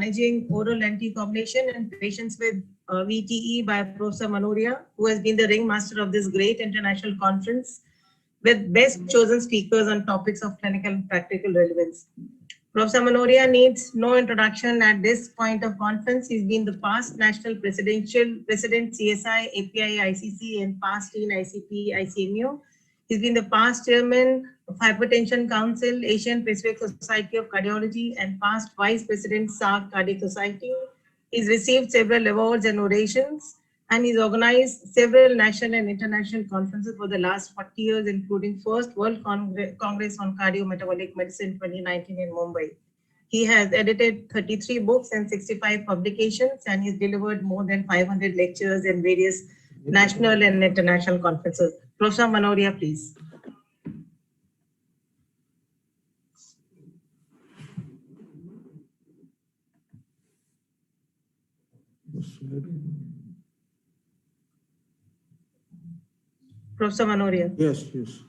Managing Oral Anticoagulation in Patients with VTE by Professor Manoria, who has been the ringmaster of this great international conference with best chosen speakers on topics of clinical and practical relevance. Professor Manoria needs no introduction at this point of conference. He's been the past National President CSI, API, ICC, and past Dean ICP, ICMU. He's been the past Chairman of Hypertension Council, Asian Pacific Society of Cardiology, and past Vice President, SARC Cardiac Society. He's received several awards and orations, and he's organized several national and international conferences for the last 40 years, including first World Congress on Cardiometabolic Medicine 2019 in Mumbai. He has edited 33 books and 65 publications, and he's delivered more than 500 lectures in various national and international conferences. Professor Manoria, please. Professor Manoria. Yes, yes.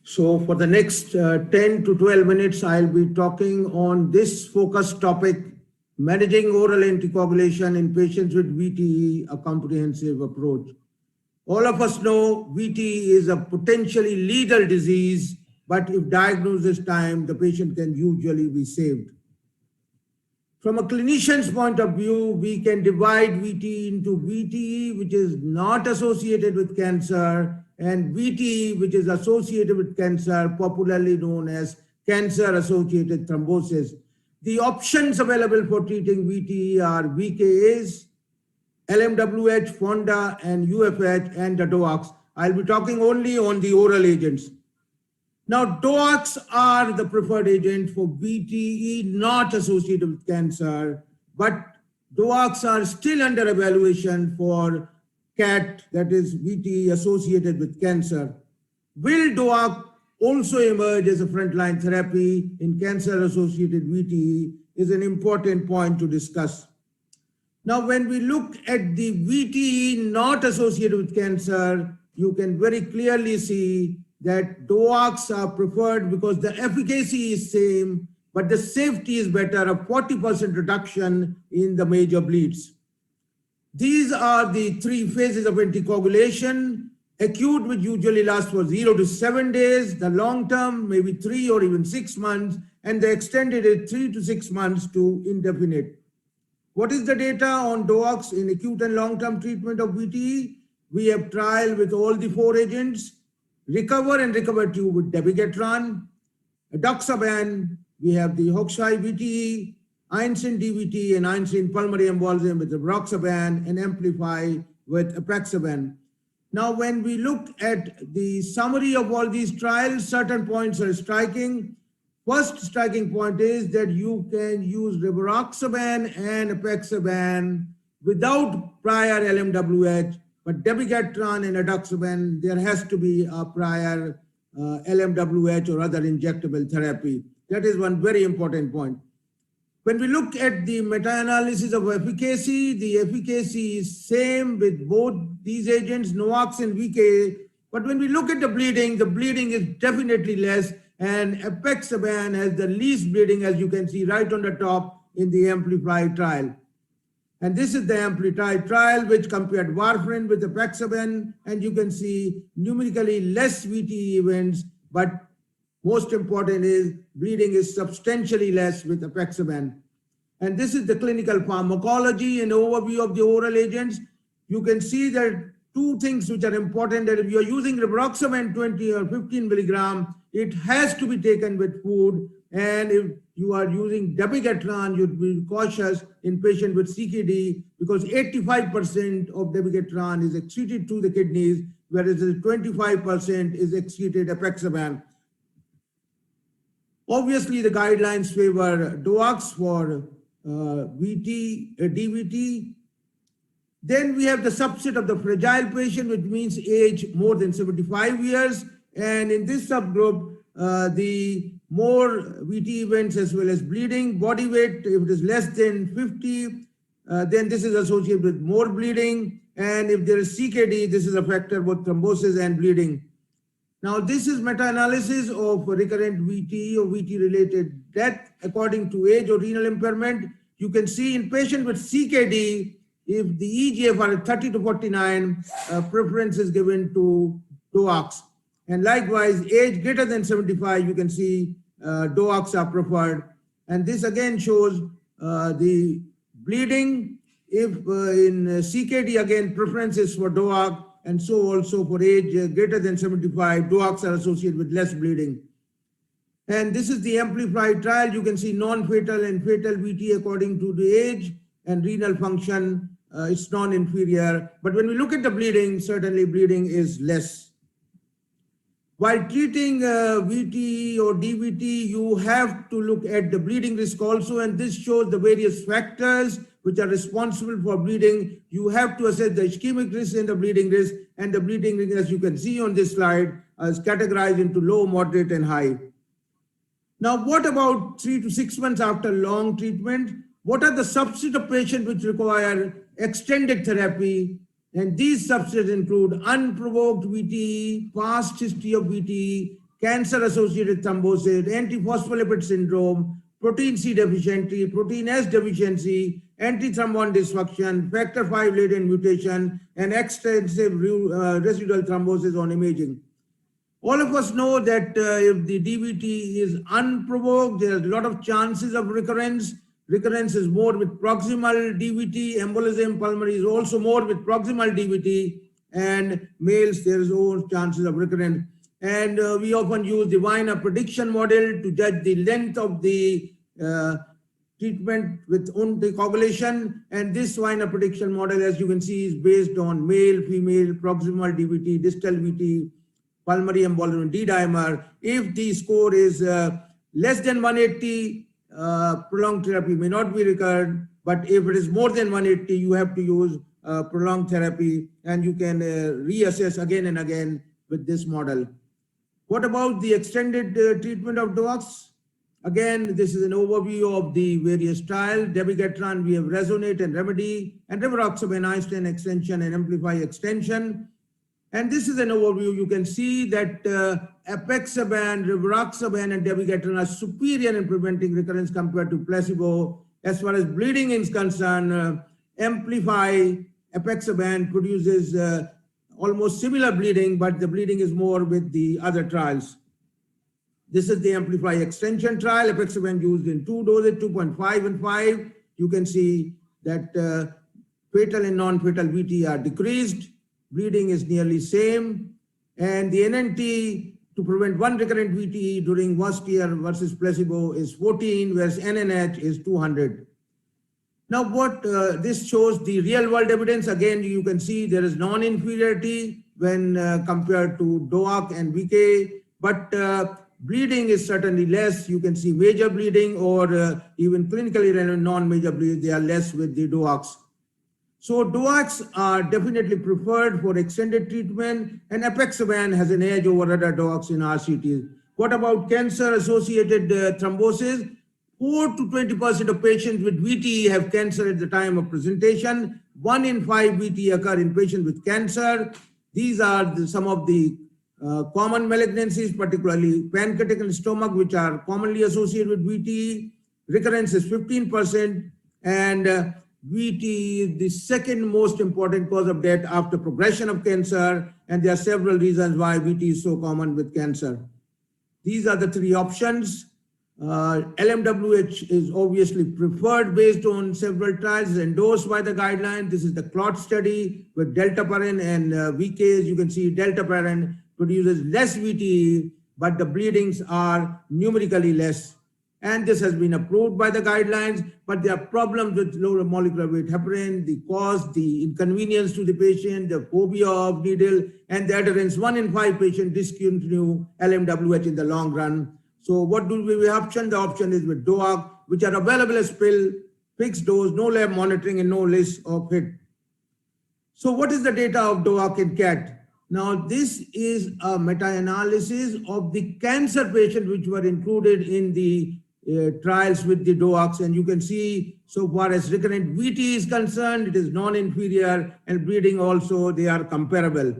So for the next 10 to 12 minutes, I'll be talking on this focused topic, managing oral anticoagulation in patients with VTE, a comprehensive approach. All of us know VTE is a potentially lethal disease, but if diagnosed this time, the patient can usually be saved. From a clinician's point of view, we can divide VTE into VTE, which is not associated with cancer, and VTE, which is associated with cancer, popularly known as cancer-associated thrombosis. The options available for treating VTE are VKAs, LMWH, Fonda, and UFH, and the DOACs. I'll be talking only on the oral agents. Now, DOACs are the preferred agent for VTE not associated with cancer, but DOACs are still under evaluation for CAT, that is VTE associated with cancer. Will DOAC also emerge as a frontline therapy in cancer-associated VTE is an important point to discuss. Now, when we look at the VTE not associated with cancer, you can very clearly see that DOACs are preferred because the efficacy is same, but the safety is better, a 40% reduction in the major bleeds. These are the three phases of anticoagulation. Acute, which usually lasts for 0 to 7 days, the long term, maybe 3 or even 6 months, and the extended is 3 to 6 months to indefinite. What is the data on DOACs in acute and long-term treatment of VTE? We have trial with all the 4 agents, Recover and Recover-2 with dabigatran, edoxaban, we have the Hoxi VTE, Einstein DVT, and Einstein pulmonary embolism with edoxaban, and Amplify with apixaban. Now, when we look at the summary of all these trials, certain points are striking. First striking point is that you can use rivaroxaban and apixaban without prior LMWH, but dabigatran and edoxaban, there has to be a prior LMWH or other injectable therapy. That is one very important point. When we look at the meta-analysis of efficacy, the efficacy is same with both these agents, NOACs and VK. But when we look at the bleeding is definitely less, and apixaban has the least bleeding, as you can see right on the top in the Amplify trial. And this is the Amplify trial, which compared warfarin with apixaban, and you can see numerically less VTE events, but most important is bleeding is substantially less with apixaban. And this is the clinical pharmacology and overview of the oral agents. You can see that two things which are important, that if you are using rivaroxaban 20 or 15 milligram, it has to be taken with food. And if you are using dabigatran, you'd be cautious in patient with CKD, because 85% of dabigatran is excreted through the kidneys, whereas the 25% is excreted apixaban. Obviously, the guidelines favor DOACs for DVT. Then we have the subset of the fragile patient, which means age more than 75 years. And in this subgroup, the more VT events as well as bleeding, body weight, if it is less than 50, then this is associated with more bleeding. And if there is CKD, this is a factor both thrombosis and bleeding. Now, this is meta-analysis of recurrent VT or VT-related death according to age or renal impairment. You can see in patient with CKD, if the eGFR is 30 to 49, preference is given to DOACs. And likewise, age greater than 75, you can see DOACs are preferred. And this again shows the bleeding. If in CKD, again, preference is for DOAC, and so also for age greater than 75, DOACs are associated with less bleeding. And this is the amplified trial. You can see non-fatal and fatal VT according to the age and renal function. It's non-inferior. But when we look at the bleeding, certainly bleeding is less. While treating VT or DVT, you have to look at the bleeding risk also, and this shows the various factors which are responsible for bleeding. You have to assess the ischemic risk and the bleeding risk, and the bleeding risk, as you can see on this slide, is categorized into low, moderate, and high. Now, what about 3 to 6 months after long treatment? What are the subset of patients which require extended therapy? And these subsets include unprovoked VTE, past history of VTE, cancer-associated thrombosis, antiphospholipid syndrome, protein C deficiency, protein S deficiency, antithrombin dysfunction, factor V latent mutation, and extensive residual thrombosis on imaging. All of us know that if the DVT is unprovoked, there are a lot of chances of recurrence. Recurrence is more with proximal DVT. Embolism pulmonary is also more with proximal DVT. And males, there is more chances of recurrence. And we often use the Wiener prediction model to judge the length of the treatment with anticoagulation. And this Wiener prediction model, as you can see, is based on male, female, proximal DVT, distal VT, pulmonary embolism, D-dimer. If the score is less than 180, prolonged therapy may not be recurred, but if it is more than 180, you have to use prolonged therapy, and you can reassess again and again with this model. What about the extended treatment of DOACs? Again, this is an overview of the various trials. Dabigatran, we have Resonate and Remedy, and rivaroxaban, Einstein extension and Amplify extension. And this is an overview. You can see that apixaban, rivaroxaban, and dabigatran are superior in preventing recurrence compared to placebo. As far as bleeding is concerned, Amplify apixaban produces almost similar bleeding, but the bleeding is more with the other trials. This is the Amplify extension trial. Apixaban used in 2 doses, 2.5 and 5. You can see that fatal and non-fatal VT are decreased. Bleeding is nearly same, and the NNT to prevent 1 recurrent VTE during 1st year versus placebo is 14, whereas NNH is 200. Now, what this shows the real-world evidence. Again, you can see there is non-inferiority when compared to DOAC and VK, but bleeding is certainly less. You can see major bleeding or even clinically relevant non-major bleeding, they are less with the DOACs. So DOACs are definitely preferred for extended treatment, and apixaban has an edge over other DOACs in RCTs. What about cancer-associated thrombosis? 4 to 20% of patients with VTE have cancer at the time of presentation. 1 in 5 VTE occur in patients with cancer. These are some of the common malignancies, particularly pancreatic stomach, which are commonly associated with VTE. Recurrence is 15%, and VTE is the second most important cause of death after progression of cancer, and there are several reasons why VTE is so common with cancer. These are the 3 options. LMWH is obviously preferred based on several trials, endorsed by the guidelines. This is the clot study with deltaparin and VKs. You can see deltaparin produces less VTE, but the bleedings are numerically less. And this has been approved by the guidelines, but there are problems with lower molecular weight heparin, the cost, the inconvenience to the patient, the phobia of needle, and the adherence. 1 in 5 patients discontinue LMWH in the long run. So what do we have option? The option is with DOAC, which are available as pill, fixed dose, no lab monitoring, and no list of HIT. So what is the data of DOAC in CAT? Now, this is a meta-analysis of the cancer patients which were included in the trials with the DOACs, and you can see so far as recurrent VT is concerned, it is non-inferior, and bleeding also, they are comparable.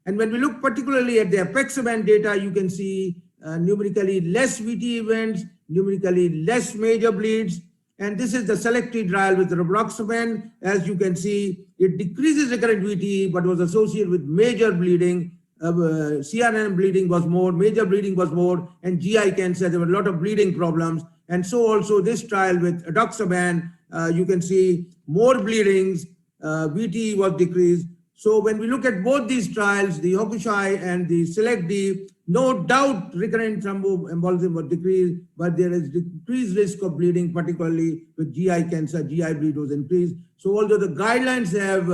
And when we look particularly at the apexaban data, you can see numerically less VT events, numerically less major bleeds, and this is the selected trial with rivaroxaban. As you can see, it decreases recurrent VT, but was associated with major bleeding. CRN bleeding was more, major bleeding was more, and GI cancer, there were a lot of bleeding problems. And so also this trial with edoxaban, you can see more bleedings, VT was decreased. So when we look at both these trials, the Hokusai and the SELECT-D, no doubt recurrent thromboembolism was decreased, but there is decreased risk of bleeding, particularly with GI cancer, GI bleed was increased. So although the guidelines have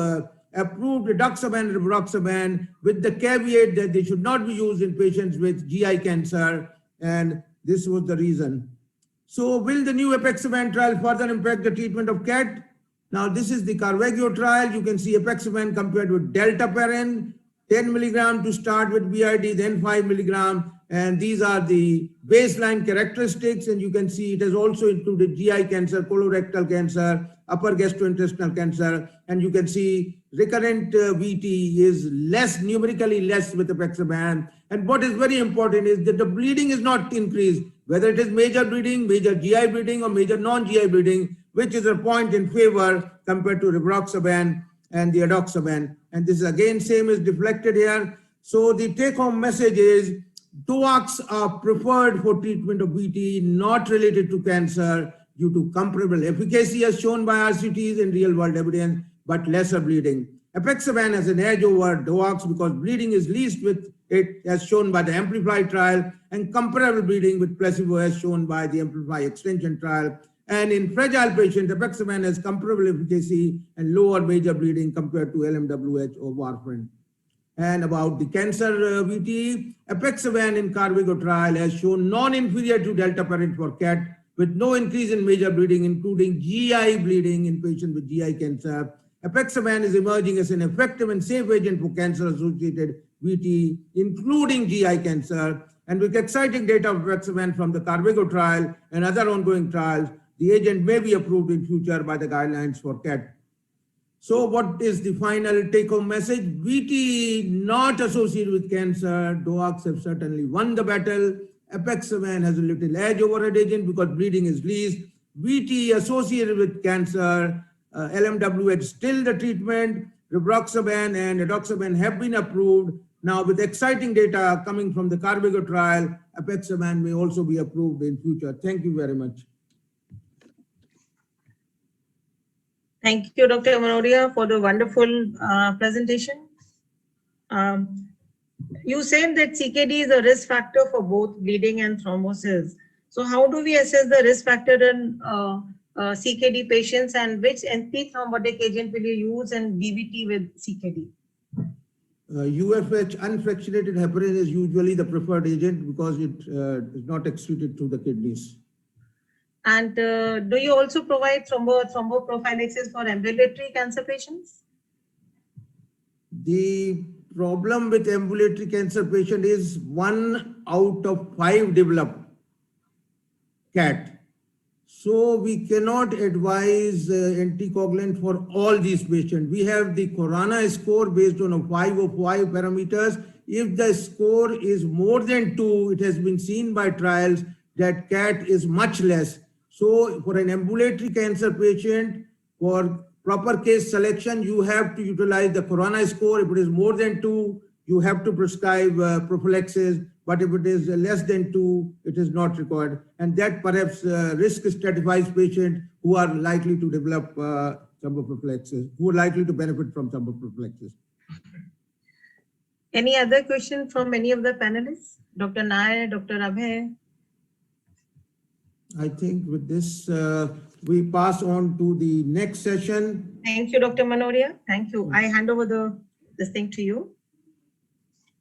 approved edoxaban and rivaroxaban with the caveat that they should not be used in patients with GI cancer, and this was the reason. So will the new apexaban trial further impact the treatment of CAT? Now this is the Caravaggio trial. You can see apexaban compared with deltaparin, 10 milligram to start with BID, then 5 milligram. And these are the baseline characteristics. And you can see it has also included GI cancer, colorectal cancer, upper gastrointestinal cancer. And you can see recurrent VT is less, numerically less with apexaban. And what is very important is that the bleeding is not increased, whether it is major bleeding, major GI bleeding, or major non-GI bleeding, which is a point in favor compared to rivaroxaban and the edoxaban. And this is again same is deflected here. So the take-home message is DOACs are preferred for treatment of VT, not related to cancer, due to comparable efficacy as shown by RCTs in real-world evidence, but lesser bleeding. Apexaban has an edge over DOACs because bleeding is least with it, as shown by the Amplify trial, and comparable bleeding with placebo as shown by the Amplify extension trial. And in fragile patients, apexaban has comparable efficacy and lower major bleeding compared to LMWH or warfarin. And about the cancer VT, apexaban in Caravaggio trial has shown non-inferior to deltaparin for CAT, with no increase in major bleeding, including GI bleeding in patients with GI cancer. Apexaban is emerging as an effective and safe agent for cancer-associated VT, including GI cancer. And with exciting data of apexaban from the Caravaggio trial and other ongoing trials, the agent may be approved in future by the guidelines for CAT. So what is the final take-home message? VT not associated with cancer. DOACs have certainly won the battle. Apexaban has a little edge over an agent because bleeding is least. VT associated with cancer. LMWH still the treatment. Rivaroxaban and edoxaban have been approved. Now with exciting data coming from the Caravaggio trial, apexaban may also be approved in future. Thank you very much. Thank you, Dr. Manoria, for the wonderful presentation. You said that CKD is a risk factor for both bleeding and thrombosis. So how do we assess the risk factor in CKD patients, and which antithrombotic agent will you use in DVT with CKD? UFH, unfractionated heparin, is usually the preferred agent because it is not excreted through the kidneys. And do you also provide thromboprophylaxis for ambulatory cancer patients? The problem with ambulatory cancer patient is 1 out of 5 develop CAT. So we cannot advise anticoagulant for all these patients. We have the Corona score based on a 5 of 5 parameters. If the score is more than 2, it has been seen by trials that CAT is much less. So for an ambulatory cancer patient, for proper case selection, you have to utilize the Corona score. If it is more than 2, you have to prescribe prophylaxis. but if it is less than 2, it is not required. And that perhaps risk stratifies patients who are likely to develop thromboprophylaxis, who are likely to benefit from thromboprophylaxis. Any other question from any of the panelists? Dr. Nair, Dr. Abhay? I think with this, we pass on to the next session. Thank you, Dr. Manoria. Thank you. I hand over this thing to you.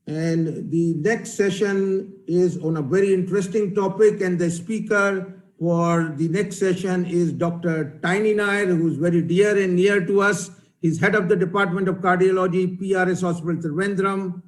And the next session is on a very interesting topic, and the speaker for the next session is Dr. Tiny Nair, who is very dear and near to us. He's head of the Department of Cardiology, PRS Hospital, Thiruvananthapuram.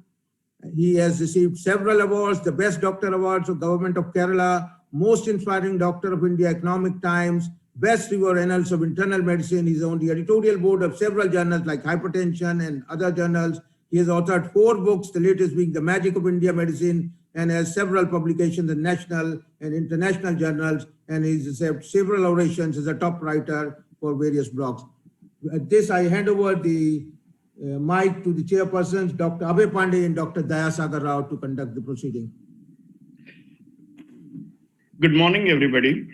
He has received several awards, the Best Doctor Awards of Government of Kerala, Most Inspiring Doctor of India, Economic Times, Best Review Annals of Internal Medicine. He's on the editorial board of several journals like Hypertension and other journals. He has authored 4 books, the latest being The Magic of India Medicine, and has several publications in national and international journals, and he's received several orations as a top writer for various blogs. At this, I hand over the mic to the chairpersons, Dr. Abhay Pandey and Dr. Dayasagar Rao, to conduct the proceeding. Good morning, everybody.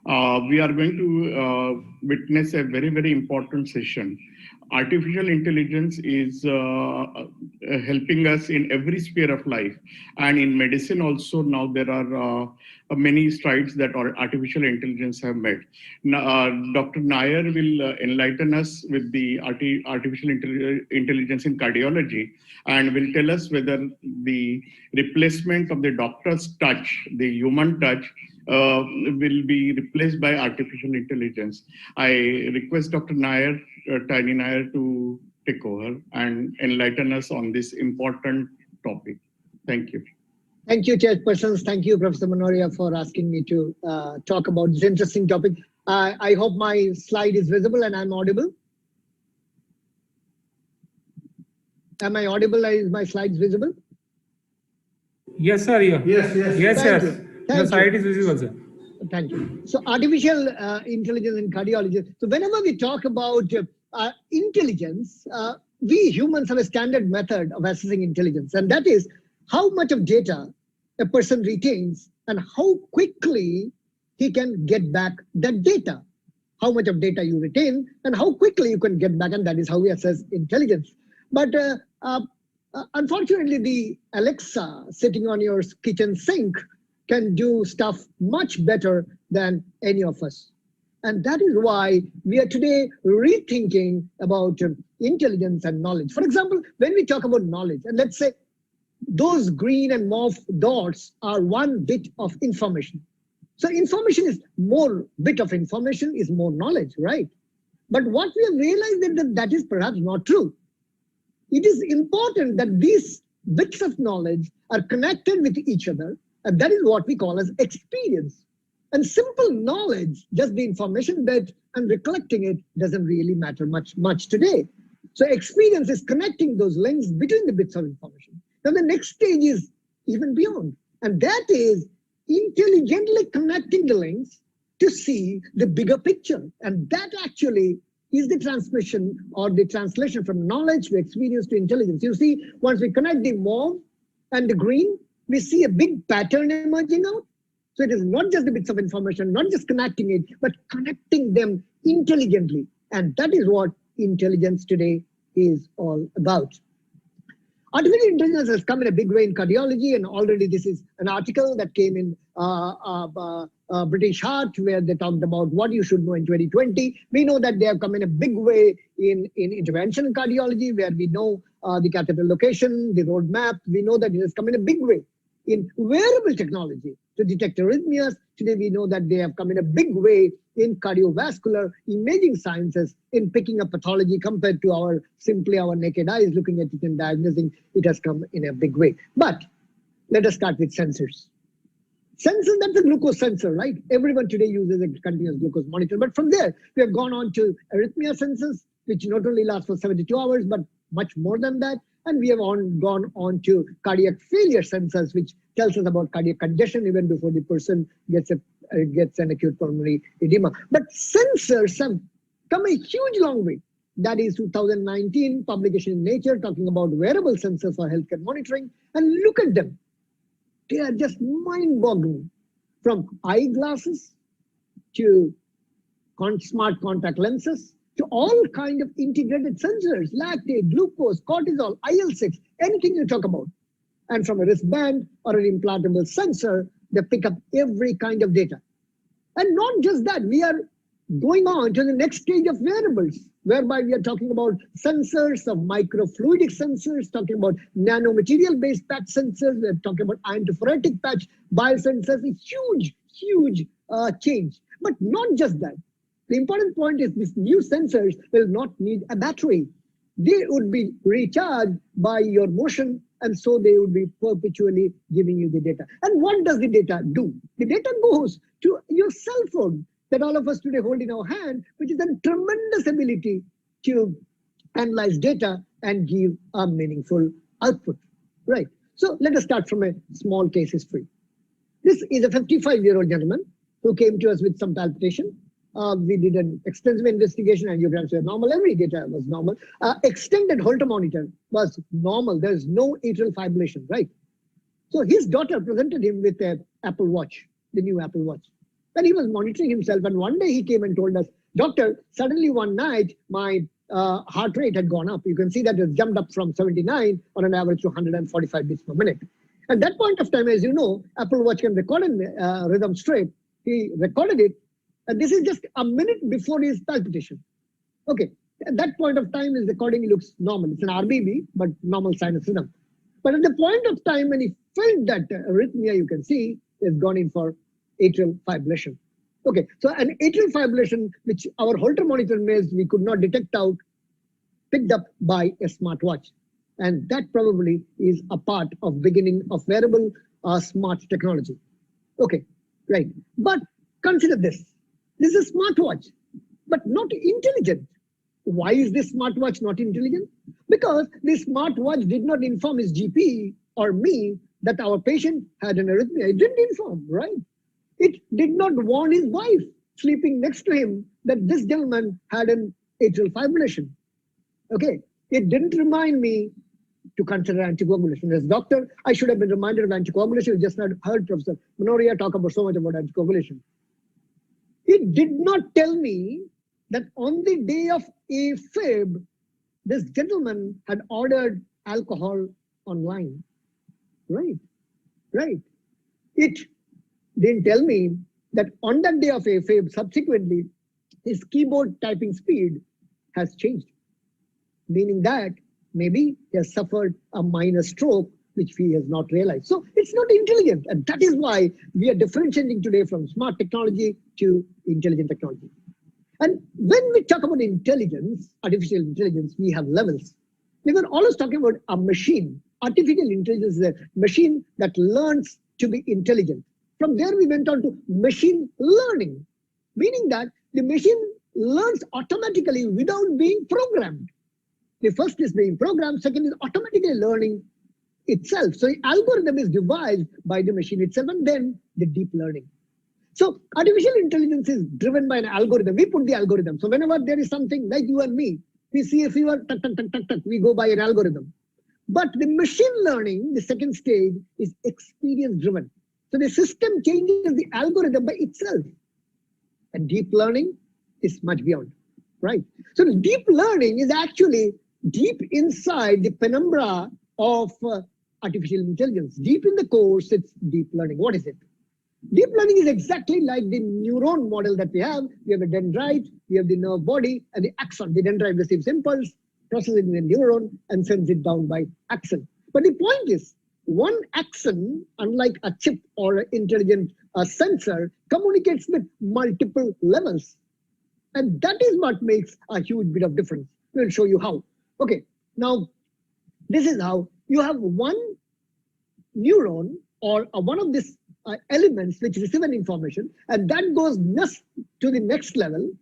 We are going to witness a very, very important session. Artificial intelligence is helping us in every sphere of life. And in medicine also, now there are many strides that artificial intelligence have made. Now, Dr. Nair will enlighten us with the artificial intelligence in cardiology, and will tell us whether the replacement of the doctor's touch, the human touch, will be replaced by artificial intelligence. I request Dr. Nair, Tiny Nair, to take over and enlighten us on this important topic. Thank you. Thank you, chairpersons. Thank you, Professor Manoria, for asking me to talk about this interesting topic. I hope my slide is visible and I'm audible. Am I audible? Is my slides visible? Yes, sir. Yeah. Yes, sir. Your slide is visible, sir. Thank you. So artificial intelligence in cardiology. So whenever we talk about intelligence, we humans have a standard method of assessing intelligence, and that is how much of data a person retains and how quickly he can get back that data. How much of data you retain and how quickly you can get back, and that is how we assess intelligence. But unfortunately, the Alexa sitting on your kitchen sink can do stuff much better than any of us. And that is why we are today rethinking about intelligence and knowledge. For example, when we talk about knowledge, and let's say those green and mauve dots are one bit of information. So information is more, bit of information is more knowledge, right? But what we have realized is that is perhaps not true. It is important that these bits of knowledge are connected with each other, and that is what we call as experience. And simple knowledge, just the information bit and recollecting it, doesn't really matter much today. So experience is connecting those links between the bits of information. Now the next stage is even beyond, and that is intelligently connecting the links to see the bigger picture. And that actually is the transmission or the translation from knowledge to experience to intelligence. You see, once we connect the mauve and the green, we see a big pattern emerging out. So it is not just the bits of information, not just connecting it, but connecting them intelligently. And that is what intelligence today is all about. Artificial intelligence has come in a big way in cardiology, and already this is an article that came in British Heart, where they talked about what you should know in 2020. We know that they have come in a big way in intervention in cardiology, where we know the catheter location, the roadmap. We know that it has come in a big way in wearable technology to detect arrhythmias. Today we know that they have come in a big way in cardiovascular imaging sciences in picking up pathology compared to our naked eyes looking at it and diagnosing. It has come in a big way. But let us start with sensors. Sensor, that's a glucose sensor, right? Everyone today uses a continuous glucose monitor. But from there, we have gone on to arrhythmia sensors, which not only last for 72 hours, but much more than that. And we have gone on to cardiac failure sensors, which tells us about cardiac congestion even before the person gets an acute pulmonary edema. But sensors have come a huge long way. That is 2019 publication in Nature talking about wearable sensors for healthcare monitoring. And look at them. They are just mind-boggling. From eyeglasses to smart contact lenses to all kind of integrated sensors, lactate, glucose, cortisol, IL-6, anything you talk about. And from a wristband or an implantable sensor, they pick up every kind of data. And not just that, we are going on to the next stage of wearables, whereby we are talking about sensors of microfluidic sensors, talking about nanomaterial-based patch sensors, we're talking about iontophoretic patch biosensors, a huge change. But not just that. The important point is these new sensors will not need a battery. They would be recharged by your motion, and so they would be perpetually giving you the data. And what does the data do? The data goes to your cell phone that all of us today hold in our hand, which is a tremendous ability to analyze data and give a meaningful output, right? So let us start from a small case history. This is a 55-year-old gentleman who came to us with some palpitation. We did an extensive investigation, angiograms were normal, every data was normal. Extended Holter monitor was normal. There's no atrial fibrillation, right? So his daughter presented him with an Apple Watch, the new Apple Watch. And he was monitoring himself. And one day he came and told us, doctor, suddenly one night, my heart rate had gone up. You can see that it jumped up from 79 on an average to 145 beats per minute. At that point of time, as you know, Apple Watch can record a rhythm straight. He recorded it. And this is just a minute before his palpitation. Okay, at that point of time, his recording looks normal. It's an RBB, but normal sinus rhythm. But at the point of time when he felt that arrhythmia, you can see, he has gone in for atrial fibrillation. Okay, so an atrial fibrillation, which our Holter monitor measures, we could not detect out, picked up by a smartwatch. And that probably is a part of beginning of wearable smart technology. Okay, right. But consider this. This is a smartwatch, but not intelligent. Why is this smartwatch not intelligent? Because this smartwatch did not inform his GP or me that our patient had an arrhythmia. It didn't inform, right? It did not warn his wife sleeping next to him that this gentleman had an atrial fibrillation. Okay, it didn't remind me to consider anticoagulation. As a doctor, I should have been reminded of anticoagulation. You just heard Professor Manoria talk about so much about anticoagulation. It did not tell me that on the day of AFib, this gentleman had ordered alcohol online. Right. It didn't tell me that on that day of AFib, subsequently, his keyboard typing speed has changed. Meaning that maybe he has suffered a minor stroke, which he has not realized. So it's not intelligent. And that is why we are differentiating today from smart technology to intelligent technology. And when we talk about intelligence, artificial intelligence, we have levels. We were always talking about a machine. Artificial intelligence is a machine that learns to be intelligent. From there, we went on to machine learning, meaning that the machine learns automatically without being programmed. The first is being programmed, second is automatically learning itself. So the algorithm is devised by the machine itself, and then the deep learning. So artificial intelligence is driven by an algorithm. We put the algorithm. So whenever there is something like you and me, we see a fever, tuck, tuck, tuck, tuck, tuck, we go by an algorithm. But the machine learning, the second stage, is experience driven. So the system changes the algorithm by itself. And deep learning is much beyond, right? So the deep learning is actually deep inside the penumbra of artificial intelligence. Deep in the core sits deep learning. What is it? Deep learning is exactly like the neuron model that we have. We have a dendrite, we have the nerve body, and the axon. The dendrite receives impulse, processes it in the neuron, and sends it down by axon. But the point is, one axon, unlike a chip or an intelligent sensor, communicates with multiple levels. And that is what makes a huge bit of difference. We'll show you how. Okay, now this is how you have one neuron or one of these elements which receive an information, and that goes to the next level,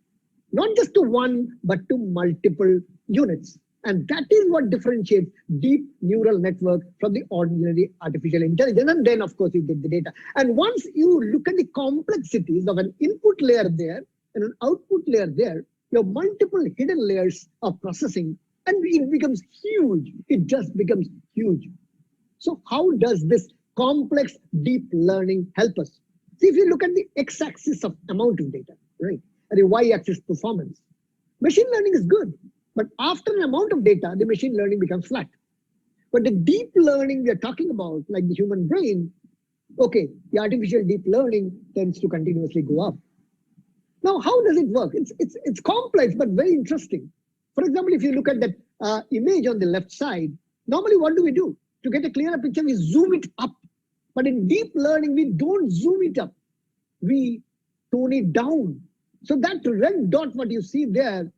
not just to one, but to multiple units. And that is what differentiates deep neural network from the ordinary artificial intelligence. And then, of course, you get the data. And once you look at the complexities of an input layer there and an output layer there, you have multiple hidden layers of processing, and it becomes huge. It just becomes huge. So how does this complex deep learning help us? See, if you look at the x-axis of amount of data, right, and the y-axis performance, machine learning is good, but after an amount of data, the machine learning becomes flat. But the deep learning we are talking about, like the human brain, okay, the artificial deep learning tends to continuously go up. Now, how does it work? It's complex, but very interesting. For example, if you look at that image on the left side, normally what do? To get a clearer picture, we zoom it up. But in deep learning, we don't zoom it up. We tone it down. So that red dot, what you see there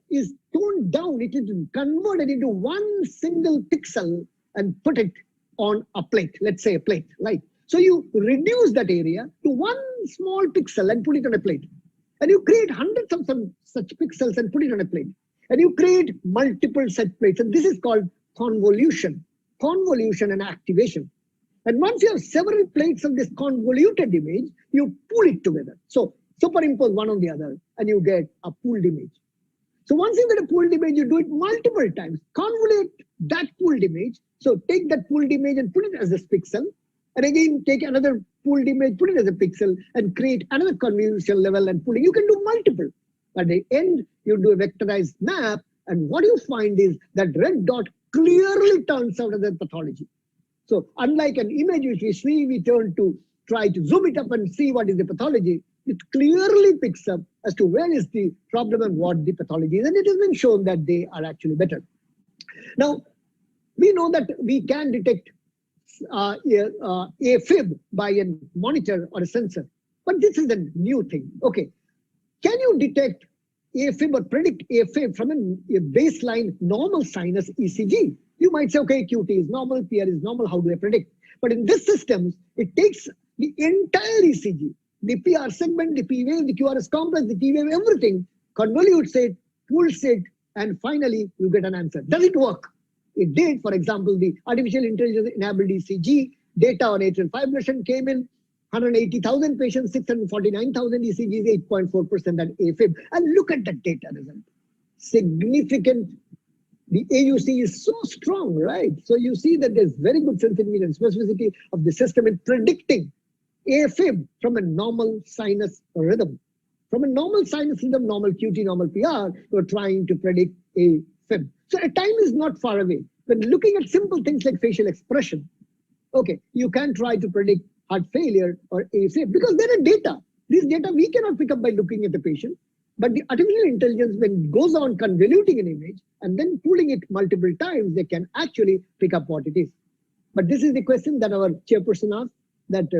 is toned down. It is converted into one single pixel and put it on a plate. Let's say a plate, right? So you reduce that area to one small pixel and put it on a plate. And you create hundreds of some such pixels and put it on a plate. And you create multiple such plates. And this is called convolution and activation. And once you have several plates of this convoluted image, you pull it together. So superimpose one on the other and you get a pooled image. So once you get a pooled image, you do it multiple times. Convolute that pooled image. So take that pooled image and put it as a pixel. And again, take another pooled image, put it as a pixel, and create another convolution level and pooling. You can do multiple. At the end, you do a vectorized map. And what you find is that red dot clearly turns out as a pathology. So unlike an image which we see, we turn to try to zoom it up and see what is the pathology. It clearly picks up as to where is the problem and what the pathology is. And it has been shown that they are actually better. Now, we know that we can detect AFib by a monitor or a sensor. But this is a new thing. Okay, can you detect AFib or predict AFib from a baseline normal sinus ECG? You might say, okay, QT is normal, PR is normal, how do I predict? But in this systems, it takes the entire ECG, the PR segment, the P wave, the QRS complex, the T wave, everything, convolutes it, pulls it, and finally you get an answer. Does it work? It did. For example, the artificial intelligence enabled ECG data on atrial fibrillation came in 180,000 patients, 649,000 ECGs, 8.4% at AFib. And look at the data result. Significant. The AUC is so strong, right? So you see that there's very good sensitivity and specificity of the system in predicting AFib from a normal sinus rhythm. From a normal sinus rhythm, normal QT, normal PR, you're trying to predict AFib. So a time is not far away. When looking at simple things like facial expression, okay, you can try to predict heart failure or AFib because there are data. These data we cannot pick up by looking at the patient. But the artificial intelligence, when it goes on convoluting an image and then pulling it multiple times, they can actually pick up what it is. But this is the question that our chairperson asked, that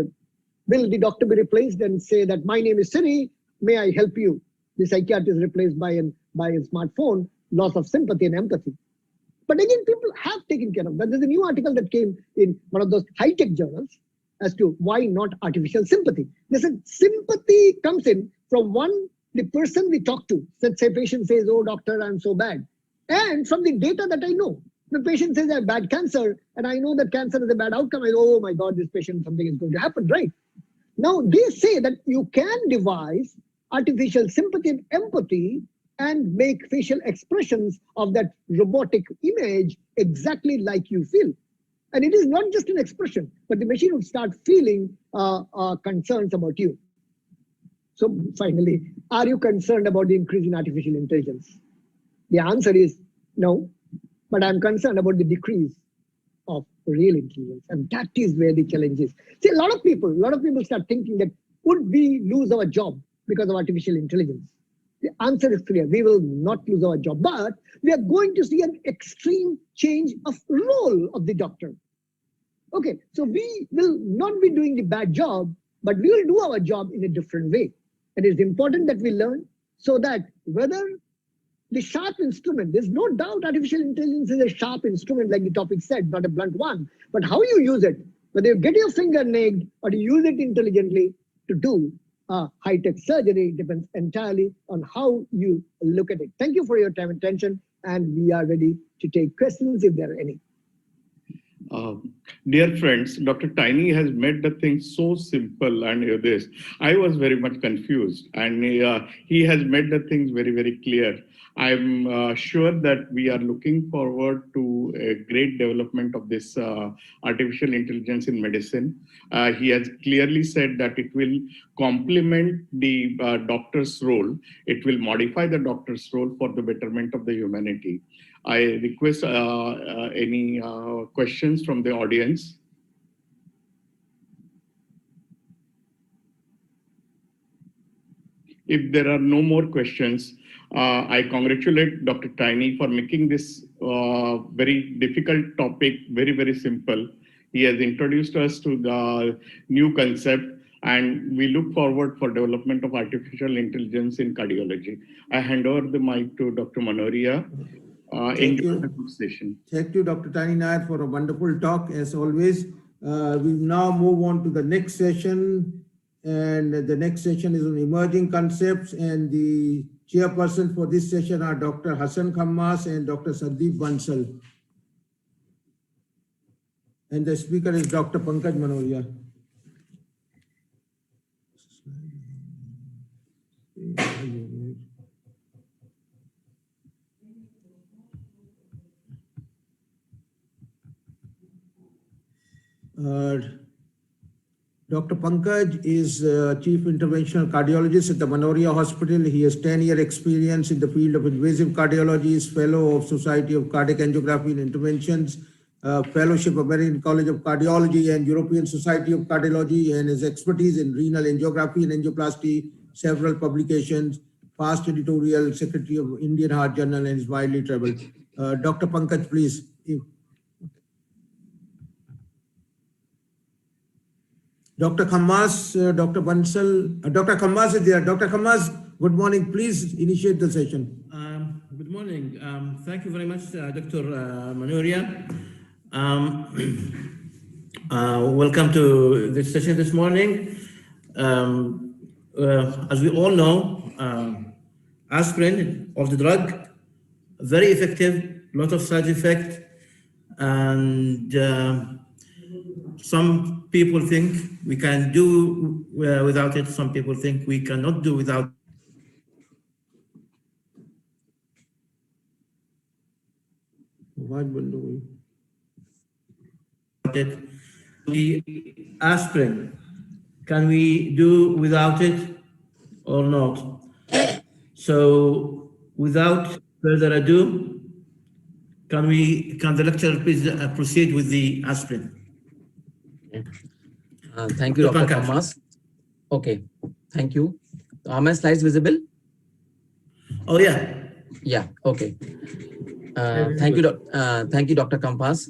will the doctor be replaced and say that my name is Siri, may I help you? The psychiatrist is replaced by a smartphone, loss of sympathy and empathy. But again, people have taken care of that. There's a new article that came in one of those high-tech journals as to why not artificial sympathy. They said sympathy comes in from the person we talk to. Let's say patient says, oh, doctor, I'm so bad. And from the data that I know, the patient says I have bad cancer, and I know that cancer is a bad outcome. I go, oh my God, this patient, something is going to happen, right? Now, they say that you can devise artificial sympathy and empathy and make facial expressions of that robotic image exactly like you feel. And it is not just an expression, but the machine would start feeling concerns about you. So finally, are you concerned about the increase in artificial intelligence? The answer is no, but I'm concerned about the decrease of real intelligence. And that is where the challenge is. See, a lot of people start thinking that would we lose our job because of artificial intelligence? The answer is clear. We will not lose our job, but we are going to see an extreme change of role of the doctor. Okay, so we will not be doing the bad job, but we will do our job in a different way. And it's important that we learn so that whether the sharp instrument, there's no doubt artificial intelligence is a sharp instrument, like the topic said, not a blunt one, but how you use it, whether you get your finger nagged or you use it intelligently to do high-tech surgery, depends entirely on how you look at it. Thank you for your time and attention, and we are ready to take questions if there are any. Dear friends, Dr. Tiny has made the thing so simple, and this I was very much confused, and he has made the things very, very clear. I'm sure that we are looking forward to a great development of this artificial intelligence in medicine. He has clearly said that it will complement the doctor's role. It will modify the doctor's role for the betterment of the humanity. I request any questions from the audience. If there are no more questions, I congratulate Dr. Tiny for making this very difficult topic very, very simple. He has introduced us to the new concept, and we look forward for development of artificial intelligence in cardiology. I hand over the mic to Dr. Manoria. Thank you, Dr. Tiny Nair, for a wonderful talk, as always. We now move on to the next session, and the next session is on emerging concepts, and the chairperson for this session are Dr. Hassan Khammas and Dr. Sandeep Bansal. And the speaker is Dr. Pankaj Manoria. Dr. Pankaj is Chief Interventional Cardiologist at the Manoria Hospital. He has 10-year experience in the field of invasive cardiology, is Fellow of Society of Cardiac Angiography and Interventions, Fellowship of American College of Cardiology and European Society of Cardiology, and his expertise in renal angiography and angioplasty, several publications, past editorial, Secretary of Indian Heart Journal, and is widely traveled. Dr. Pankaj, please. Dr. Khammas, Dr. Bansal, Dr. Khammas is there. Dr. Khammas, good morning. Please initiate the session. Good morning. Thank you very much, Dr. Manoria. Welcome to this session this morning. As we all know, aspirin, or the drug, very effective, lot of side effect, and some people think we can do without it. Some people think we cannot do without it. The aspirin, can we do without it or not? So without further ado, can the lecturer please proceed with the aspirin? Thank you, Dr. Khammas. Okay, thank you. Are my slides visible? Oh, yeah. Yeah, okay. Thank you, Dr. Khammas.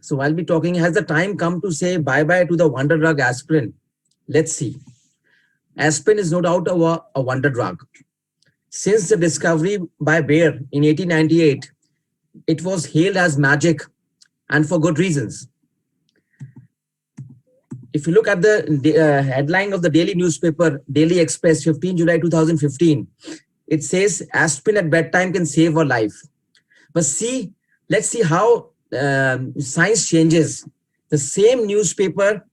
So I'll be talking, has the time come to say bye-bye to the wonder drug aspirin? Let's see. Aspirin is no doubt a wonder drug. Since the discovery by Bayer in 1898, it was hailed as magic, and for good reasons. If you look at the headline of the daily newspaper, Daily Express, 15 July 2015, it says aspirin at bedtime can save a life. But let's see how science changes. The same newspaper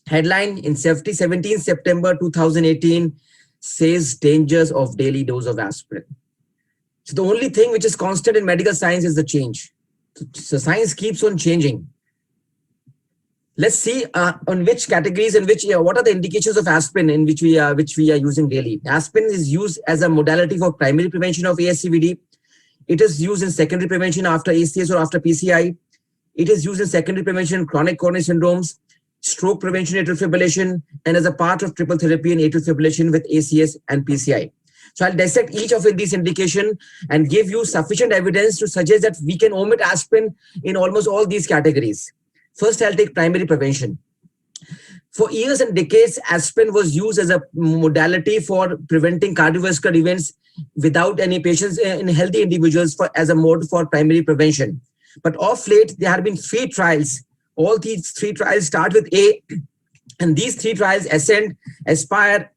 headline in 17 September 2018 says dangers of daily dose of aspirin. So the only thing which is constant in medical science is the change. So science keeps on changing. Let's see on which categories and what are the indications of aspirin in which we are using daily. Aspirin is used as a modality for primary prevention of ASCVD. It is used in secondary prevention after ACS or after PCI. It is used in secondary prevention in chronic coronary syndromes, stroke prevention, atrial fibrillation, and as a part of triple therapy in atrial fibrillation with ACS and PCI. So I'll dissect each of these indications and give you sufficient evidence to suggest that we can omit aspirin in almost all these categories. First, I'll take primary prevention. For years and decades, aspirin was used as a modality for preventing cardiovascular events without any patients in healthy individuals as a mode for primary prevention. But of late, there have been 3 trials. All these 3 trials start with A, and these 3 trials ascend, aspire,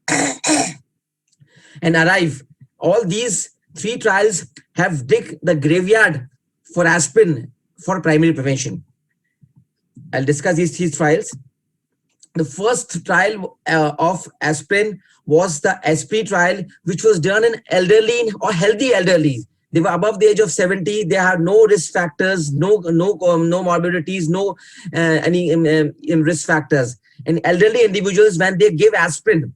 and arrive. All these 3 trials have dig the graveyard for aspirin for primary prevention. I'll discuss these 3 trials. The first trial of aspirin was the Aspirin trial, which was done in elderly or healthy elderly. They were above the age of 70. They had no risk factors, no morbidities, no any risk factors. And elderly individuals, when they give aspirin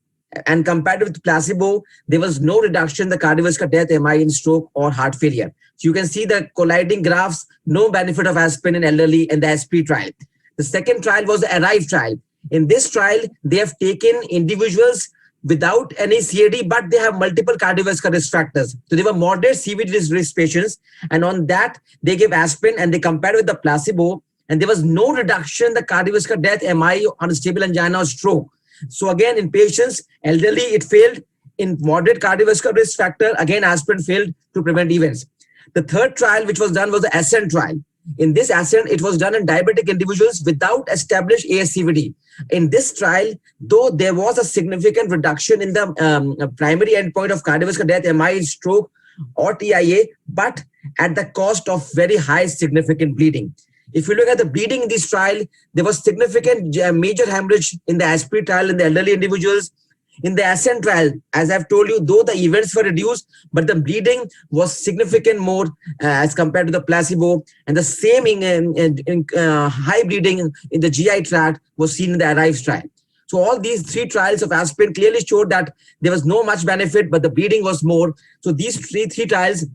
and compared with placebo, there was no reduction in the cardiovascular death, MI in stroke or heart failure. So you can see the colliding graphs, no benefit of aspirin in elderly in the Aspirin trial. The second trial was the ARRIVE trial. In this trial, they have taken individuals without any CAD, but they have multiple cardiovascular risk factors. So they were moderate CVD risk patients, and on that, they gave aspirin and they compared with the placebo, and there was no reduction in the cardiovascular death, MI, unstable angina or stroke. So again, in patients, elderly, it failed. In moderate cardiovascular risk factor, again, aspirin failed to prevent events. The third trial, which was done, was the ASCENT trial. In this ASCENT, it was done in diabetic individuals without established ASCVD. In this trial, though there was a significant reduction in the primary endpoint of cardiovascular death, MI, stroke, or TIA, but at the cost of very high significant bleeding. If you look at the bleeding in this trial, there was significant major hemorrhage in the Aspirin trial in the elderly individuals. In the ASCENT trial, as I've told you, though the events were reduced, but the bleeding was significant more as compared to the placebo, and the same high bleeding in the GI tract was seen in the ARRIVE trial. So all these 3 trials of aspirin clearly showed that there was no much benefit, but the bleeding was more. So these three trials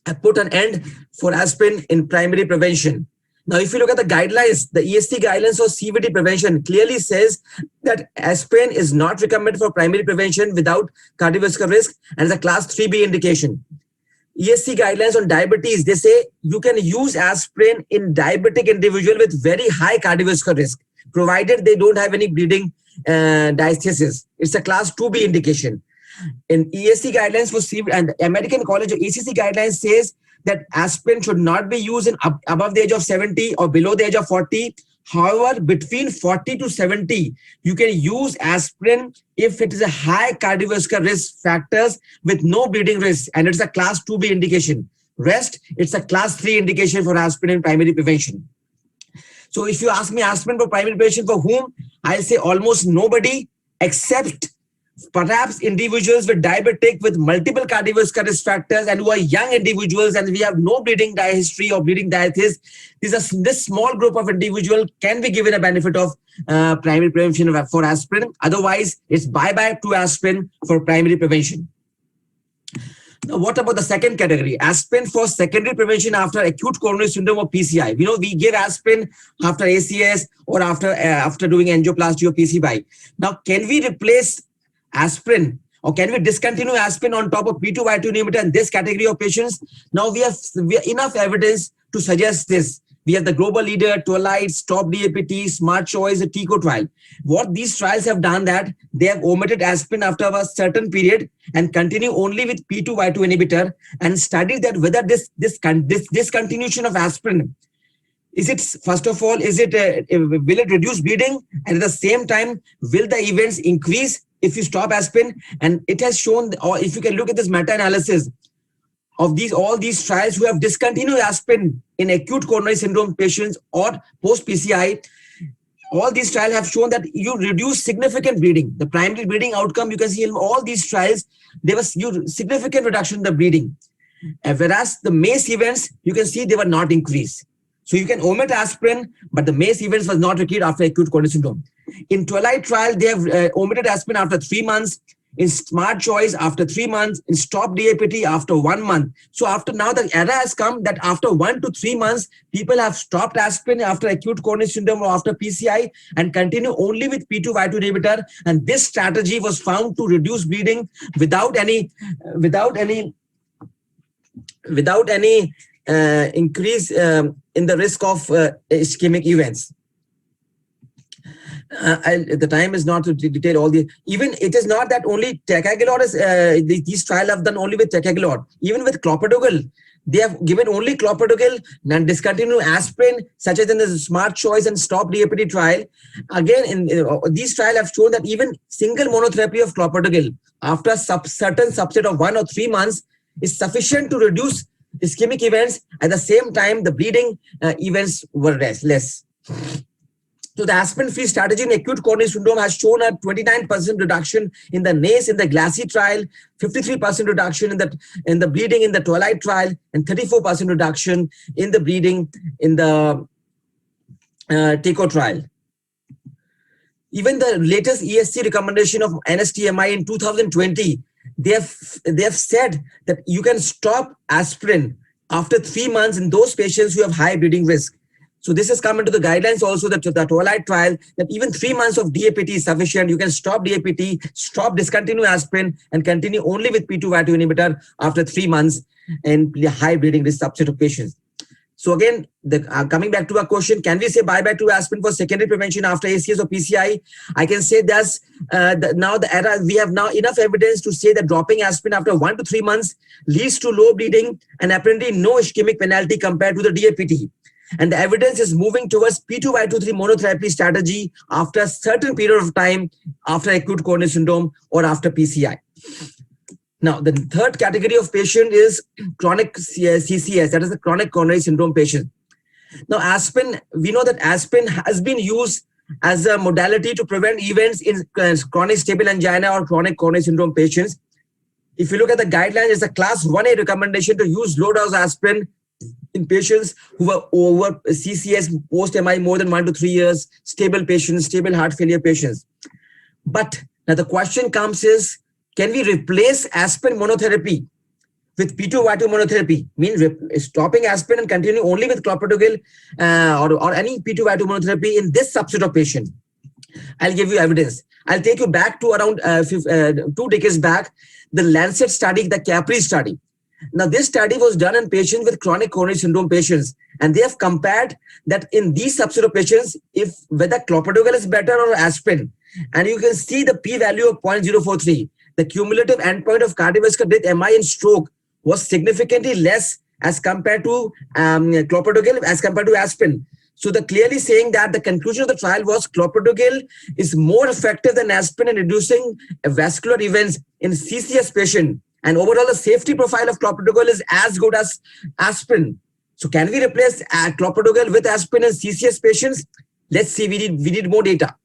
have put an end for aspirin in primary prevention. Now, if you look at the guidelines, the ESC guidelines for CVD prevention clearly says that aspirin is not recommended for primary prevention without cardiovascular risk and is a class 3B indication. ESC guidelines on diabetes, they say you can use aspirin in diabetic individual with very high cardiovascular risk, provided they don't have any bleeding diastasis. It's a class 2B indication. In ESC guidelines for CVD and American College of ACC guidelines says that aspirin should not be used in above the age of 70 or below the age of 40. However, between 40 to 70, you can use aspirin if it is a high cardiovascular risk factors with no bleeding risk, and it's a class 2B indication. Rest, it's a class 3 indication for aspirin in primary prevention. So if you ask me aspirin for primary prevention for whom, I'll say almost nobody except perhaps individuals with diabetic with multiple cardiovascular risk factors and who are young individuals and we have no bleeding history or bleeding diabetes. This small group of individuals can be given a benefit of primary prevention for aspirin. Otherwise, it's bye-bye to aspirin for primary prevention. Now, what about the second category? Aspirin for secondary prevention after acute coronary syndrome or PCI. You know, we give aspirin after ACS or after doing angioplasty or PCI. Now, can we replace aspirin or can we discontinue aspirin on top of P2Y2 inhibitor in this category of patients? Now, we have enough evidence to suggest this. We have the global leader, Twilight, Stop DAPT, Smart Choice, the TICO trial. What these trials have done that they have omitted aspirin after a certain period and continue only with P2Y2 inhibitor and studied that whether this discontinuation of aspirin, is it, first of all, is it will it reduce bleeding, and at the same time, will the events increase if you stop aspirin? And it has shown, or if you can look at this meta-analysis of all these trials who have discontinued aspirin in acute coronary syndrome patients or post-PCI, all these trials have shown that you reduce significant bleeding. The primary bleeding outcome, you can see in all these trials, there was significant reduction in the bleeding. Whereas the MACE events, you can see they were not increased. So you can omit aspirin, but the MACE events was not repeated after acute coronary syndrome. In Twilight trial, they have omitted aspirin after 3 months. In Smart Choice after 3 months, in Stop DAPT after 1 month. So after now the era has come that after 1 to 3 months, people have stopped aspirin after acute coronary syndrome or after PCI and continue only with P2Y2 inhibitor. And this strategy was found to reduce bleeding without any increase in the risk of ischemic events. The time is not to detail all the, even it is not that only ticagrelor is, these trials have done only with ticagrelor. Even with clopidogrel, they have given only clopidogrel and discontinue aspirin, such as in the Smart Choice and Stop DAPT trial. Again, in these trials have shown that even single monotherapy of clopidogrel after a certain subset of 1 or 3 months is sufficient to reduce ischemic events. At the same time, the bleeding events were less. So the aspirin-free strategy in acute coronary syndrome has shown a 29% reduction in the NACE in the GLACY trial, 53% reduction in the bleeding in the Twilight trial, and 34% reduction in the bleeding in the TACO trial. Even the latest ESC recommendation of NSTMI in 2020, they have said that you can stop aspirin after 3 months in those patients who have high bleeding risk. So this has come into the guidelines also, that the Twilight trial, that even 3 months of DAPT is sufficient. You can stop DAPT, discontinue aspirin, and continue only with P2Y2 inhibitor after 3 months in high bleeding risk subset of patients. So again, coming back to our question, can we say bye-bye to aspirin for secondary prevention after ACS or PCI? I can say that's we have now enough evidence to say that dropping aspirin after 1 to 3 months leads to low bleeding and apparently no ischemic penalty compared to the DAPT. And the evidence is moving towards P2Y23 monotherapy strategy after a certain period of time after acute coronary syndrome or after PCI. Now, the third category of patient is chronic CCS, that is the chronic coronary syndrome patient. Now, aspirin, we know that aspirin has been used as a modality to prevent events in chronic stable angina or chronic coronary syndrome patients. If you look at the guidelines, it's a class 1A recommendation to use low dose aspirin in patients who were over CCS post-MI more than 1 to 3 years, stable patients, stable heart failure patients. But now the question comes is, can we replace aspirin monotherapy with P2Y2 monotherapy? Means stopping aspirin and continue only with clopidogrel or any P2Y2 monotherapy in this subset of patients. I'll give you evidence. I'll take you back to around 2 decades back, the Lancet study, the Capri study. Now, this study was done in patients with chronic coronary syndrome patients, and they have compared that in these subset of patients, whether clopidogrel is better or aspirin, and you can see the p-value of 0.043. The cumulative endpoint of cardiovascular death, MI, and stroke was significantly less as compared to clopidogrel as compared to aspirin. So the clearly saying that the conclusion of the trial was clopidogrel is more effective than aspirin in reducing vascular events in CCS patient. And overall, the safety profile of clopidogrel is as good as aspirin. So can we replace clopidogrel with aspirin in CCS patients? Let's see, we need more data.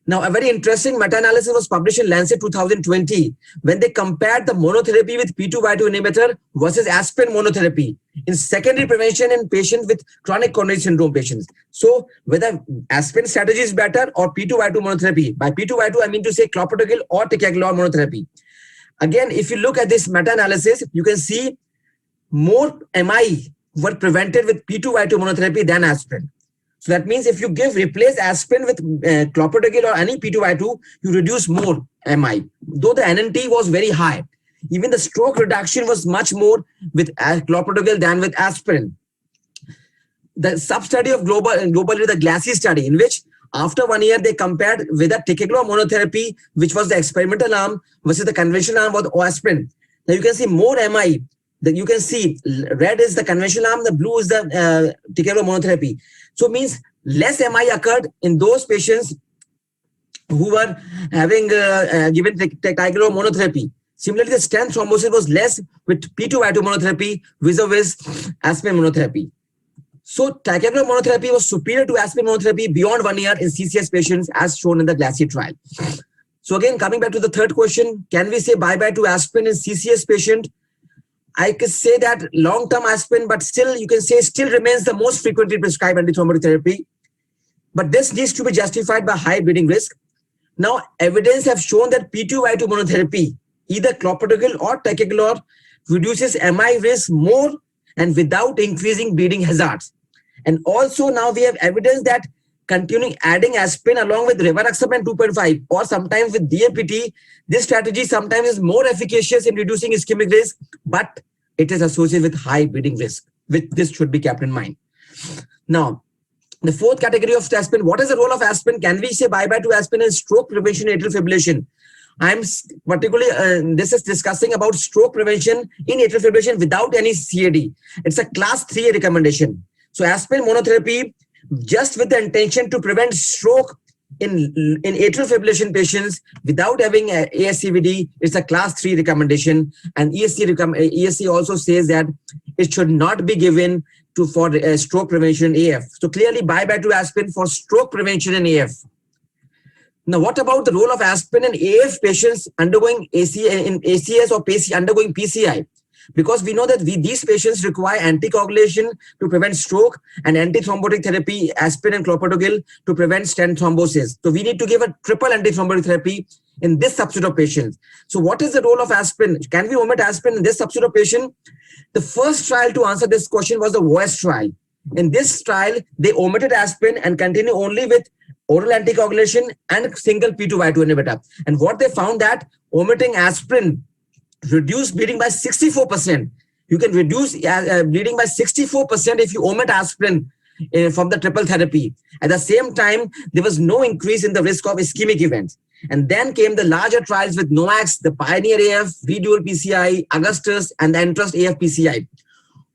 Now, a very interesting meta-analysis was published in Lancet 2020 when they compared the monotherapy with P2Y2 inhibitor versus aspirin monotherapy in secondary prevention in patients with chronic coronary syndrome patients. So whether aspirin strategy is better or P2Y2 monotherapy. By P2Y2, I mean to say clopidogrel or ticagrelor monotherapy. Again, if you look at this meta-analysis, you can see more MI were prevented with P2Y2 monotherapy than aspirin. So that means if you replace aspirin with clopidogrel or any P2Y2, you reduce more MI. Though the NNT was very high, even the stroke reduction was much more with clopidogrel than with aspirin. The sub-study of globally the GLACY study, in which after 1 year, they compared with a ticagrelor monotherapy, which was the experimental arm, versus the conventional arm with aspirin. Now you can see more MI. You can see red is the conventional arm, the blue is the ticagrelor monotherapy. So it means less MI occurred in those patients who were having given ticagrelor monotherapy. Similarly, the stent thrombosis was less with P2Y2 monotherapy vis-a-vis aspirin monotherapy. So ticagrelor monotherapy was superior to aspirin monotherapy beyond 1 year in CCS patients as shown in the GLACY trial. So again, coming back to the third question, can we say bye-bye to aspirin in CCS patient? I could say that long-term aspirin, but still you can say still remains the most frequently prescribed antithrombotic therapy. But this needs to be justified by high bleeding risk. Now, evidence have shown that P2Y2 monotherapy, either clopidogrel or ticagrelor, reduces MI risk more and without increasing bleeding hazards. And also now we have evidence that continuing adding aspirin along with rivaroxaban 2.5 or sometimes with DAPT, this strategy sometimes is more efficacious in reducing ischemic risk, but it is associated with high bleeding risk, which this should be kept in mind. Now, the fourth category of aspirin, what is the role of aspirin? Can we say bye-bye to aspirin in stroke prevention and atrial fibrillation? I'm particularly, this is discussing about stroke prevention in atrial fibrillation without any CAD. It's a class 3A recommendation. So aspirin monotherapy, just with the intention to prevent stroke in atrial fibrillation patients without having ASCVD, it's a class 3 recommendation. And ESC also says that it should not be given for stroke prevention in AF. So clearly bye-bye to aspirin for stroke prevention in AF. Now, what about the role of aspirin in AF patients undergoing ACS or undergoing PCI? Because we know that these patients require anticoagulation to prevent stroke and antithrombotic therapy, aspirin and clopidogrel, to prevent stent thrombosis. So we need to give a triple antithrombotic therapy in this subset of patients. So what is the role of aspirin? Can we omit aspirin in this subset of patient? The first trial to answer this question was the VOICE trial. In this trial, they omitted aspirin and continue only with oral anticoagulation and single P2Y2 inhibitor. And what they found that omitting aspirin reduced bleeding by 64%. You can reduce bleeding by 64% if you omit aspirin from the triple therapy. At the same time, there was no increase in the risk of ischemic events. And then came the larger trials with NOACS, the Pioneer AF, VDual PCI, Augustus, and the Entrust AF PCI.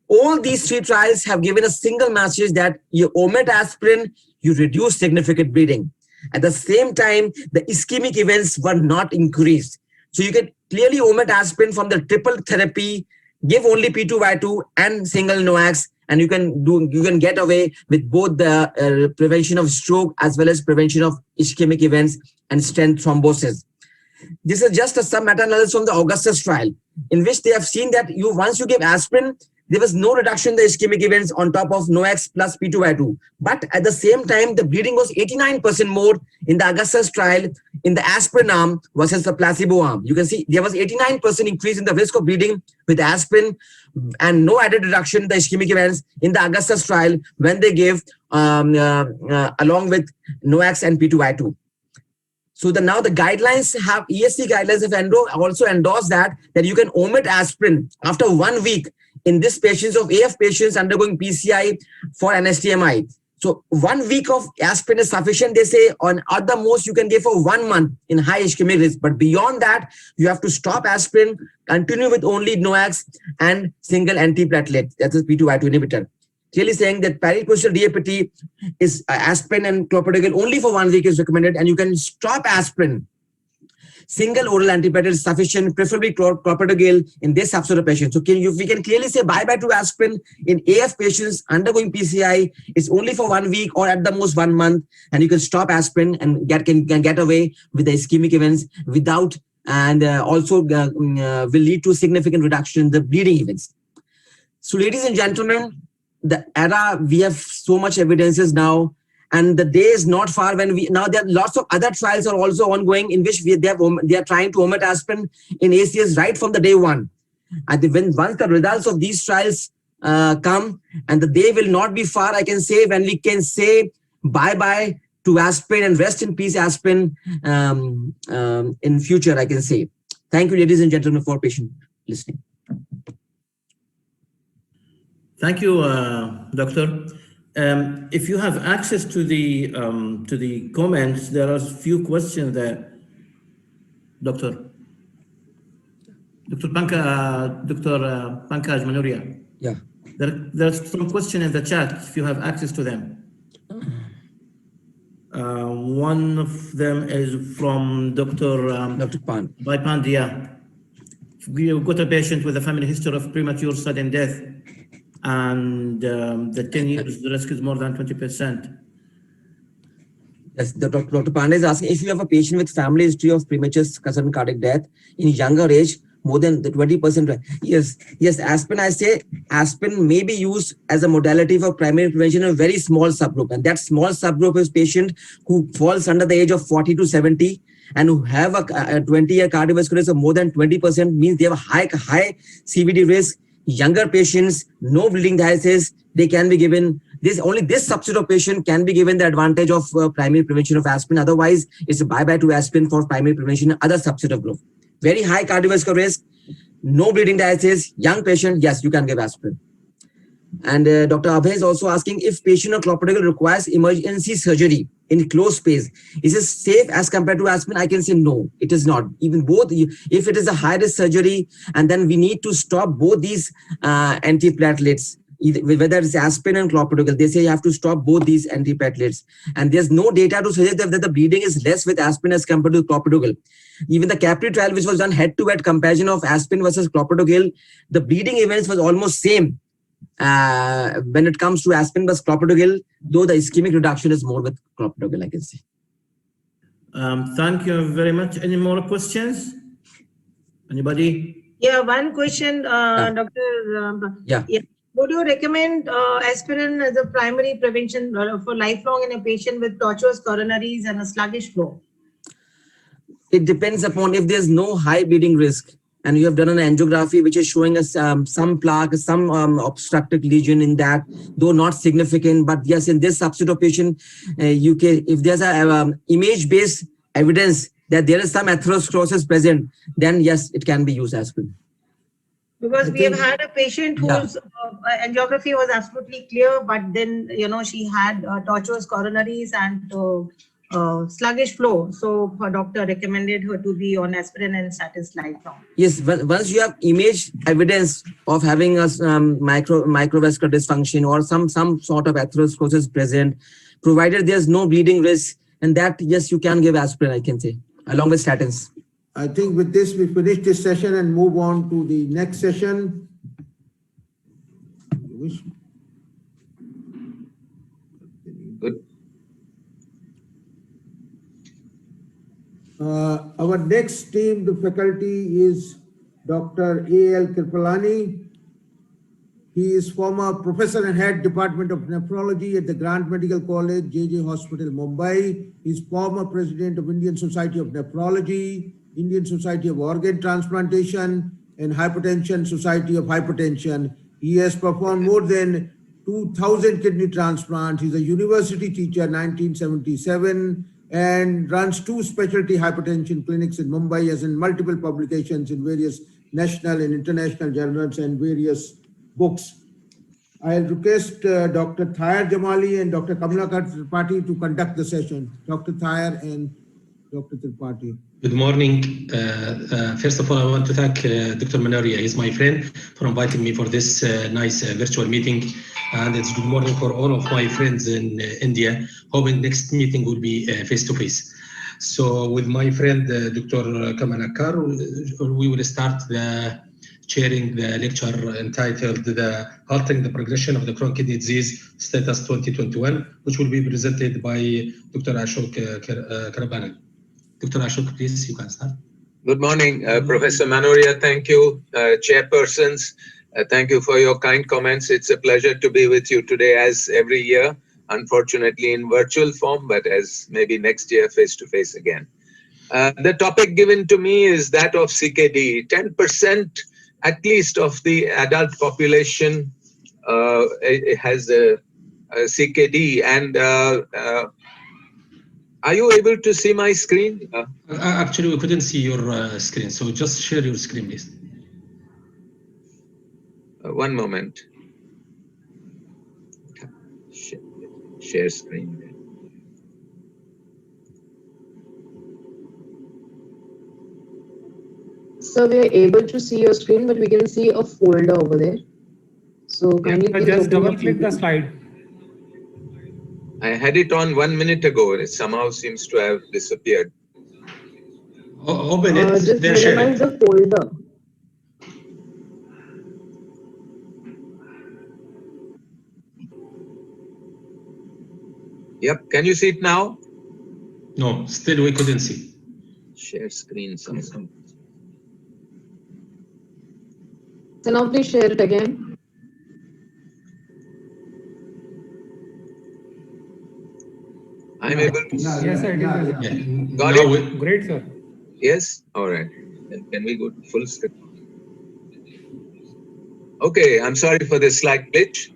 All these three trials have given a single message that you omit aspirin, you reduce significant bleeding. At the same time, the ischemic events were not increased. So you can clearly omit aspirin from the triple therapy, give only P2Y2 and single NOACS, and you can get away with both the prevention of stroke as well as prevention of ischemic events and stent thrombosis. This is just a some meta-analysis from the Augustus trial, in which they have seen that once you give aspirin, there was no reduction in the ischemic events on top of NOACS plus P2Y2. But at the same time, the bleeding was 89% more in the Augustus trial in the aspirin arm versus the placebo arm. You can see there was 89% increase in the risk of bleeding with aspirin and no added reduction in the ischemic events in the Augustus trial when they gave along with NOACS and P2Y2. So now the guidelines have, ESC guidelines have also endorsed that you can omit aspirin after 1 week in this patients of AF patients undergoing PCI for NSTMI. So 1 week of aspirin is sufficient, they say. On at the most, you can give for 1 month in high ischemic risk. But beyond that, you have to stop aspirin, continue with only NOACS and single antiplatelet, that is P2Y2 inhibitor. Clearly saying that peripostural DAPT is aspirin and clopidogrel only for 1 week is recommended, and you can stop aspirin. Single oral antiplatelet is sufficient, preferably clopidogrel in this subset of patients. So we can clearly say bye-bye to aspirin in AF patients undergoing PCI. It's only for 1 week or at the most 1 month, and you can stop aspirin and can get away with the ischemic events without, and also will lead to significant reduction in the bleeding events. So ladies and gentlemen, the era, we have so much evidences now, and the day is not far when now there are lots of other trials are also ongoing in which they are trying to omit aspirin in ACS right from the day one. And once the results of these trials come, and the day will not be far, I can say, when we can say bye-bye to aspirin and rest in peace aspirin in future, I can say. Thank you, ladies and gentlemen, for patient listening. Thank you, Doctor. If you have access to the comments, there are a few questions there, Doctor. Dr. Pankaj Manoria. Yeah. There's some question in the chat, if you have access to them. One of them is from Dr. Pandya. We've got a patient with a family history of premature sudden death, and the 10 years, the risk is more than 20%. Yes, Dr. Pandey is asking, if you have a patient with family history of premature sudden cardiac death in younger age, more than the 20%. Yes, aspirin, I say aspirin may be used as a modality for primary prevention in a very small subgroup. And that small subgroup is patient who falls under the age of 40 to 70 and who have a 20-year cardiovascular risk of more than 20%, means they have a high CVD risk. Younger patients, no bleeding dialysis, they can be given only this subset of patient can be given the advantage of primary prevention of aspirin. Otherwise, it's a bye-bye to aspirin for primary prevention in other subset of group. Very high cardiovascular risk, no bleeding dialysis, young patient, yes, you can give aspirin. And Dr. Abhay is also asking, if patient or clopidogrel requires emergency surgery in closed space, is it safe as compared to aspirin? I can say no, it is not. Even both, if it is a high-risk surgery, and then we need to stop both these antiplatelets, whether it's aspirin and clopidogrel, they say you have to stop both these antiplatelets. And there's no data to suggest that the bleeding is less with aspirin as compared to clopidogrel. Even the Capri trial, which was done head-to-head comparison of aspirin versus clopidogrel, the bleeding events was almost same when it comes to aspirin plus clopidogrel, though the ischemic reduction is more with clopidogrel, I can say. Thank you very much. Any more questions? Anybody? Yeah, one question, Dr. Yeah. Would you recommend aspirin as a primary prevention for lifelong in a patient with tortuous coronaries and a sluggish flow? It depends upon if there's no high bleeding risk and you have done an angiography which is showing us some plaque, some obstructive lesion in that, though not significant. But yes, in this subset of patient, if there's a image-based evidence that there is some atherosclerosis present, then yes, it can be used aspirin. Because we have had a patient whose angiography was absolutely clear, but then, she had tortuous coronaries and sluggish flow. So her doctor recommended her to be on aspirin and statins lifelong. Yes, once you have image evidence of having a microvascular dysfunction or some sort of atherosclerosis present, provided there's no bleeding risk, and that, yes, you can give aspirin, I can say, along with statins. I think with this, we finish this session and move on to the next session. Good. Our next esteemed faculty is Dr. A.L. Kirpalani. He is former professor and head department of nephrology at the Grant Medical College, JJ Hospital, Mumbai. He is former president of Indian Society of Nephrology, Indian Society of Organ Transplantation, and Hypertension Society of Hypertension. He has performed more than 2,000 kidney transplants. He's a university teacher, 1977, and runs 2 specialty hypertension clinics in Mumbai, has in multiple publications in various national and international journals and various books. I'll request Dr. Thayer Jamali and Dr. Kamalakar Tripathi to conduct the session. Dr. Thayer and Dr. Tripathi. Good morning. First of all, I want to thank Dr. Manoria. He's my friend for inviting me for this nice virtual meeting. And it's good morning for all of my friends in India. Hoping next meeting will be face-to-face. So with my friend, Dr. Kamalakar, we will start sharing the lecture entitled the Halting the Progression of the Chronic Kidney Disease Status 2021, which will be presented by Dr. Ashok Kirpalani. Dr. Ashok, please, you can start. Good morning, Professor Manoria. Thank you, chairpersons. Thank you for your kind comments. It's a pleasure to be with you today, as every year, unfortunately in virtual form, but as maybe next year face-to-face again. The topic given to me is that of CKD. 10% at least of the adult population has a CKD, and are you able to see my screen? Actually, we couldn't see your screen, so just share your screen, please. One moment. Share screen. So we are able to see your screen, but we can see a folder over there. So can you just double click the slide. I had it on 1 minute ago. It somehow seems to have disappeared. Open it, just then share minimize it. the folder. Yep. Can you see it now? No, still we couldn't see. Share screen somehow. So now please share it again. I'm able to see. Yes, sir. Yeah. Got Now it? Great, sir. Yes? All right. Then can we go to full screen? Okay, I'm sorry for this slight glitch.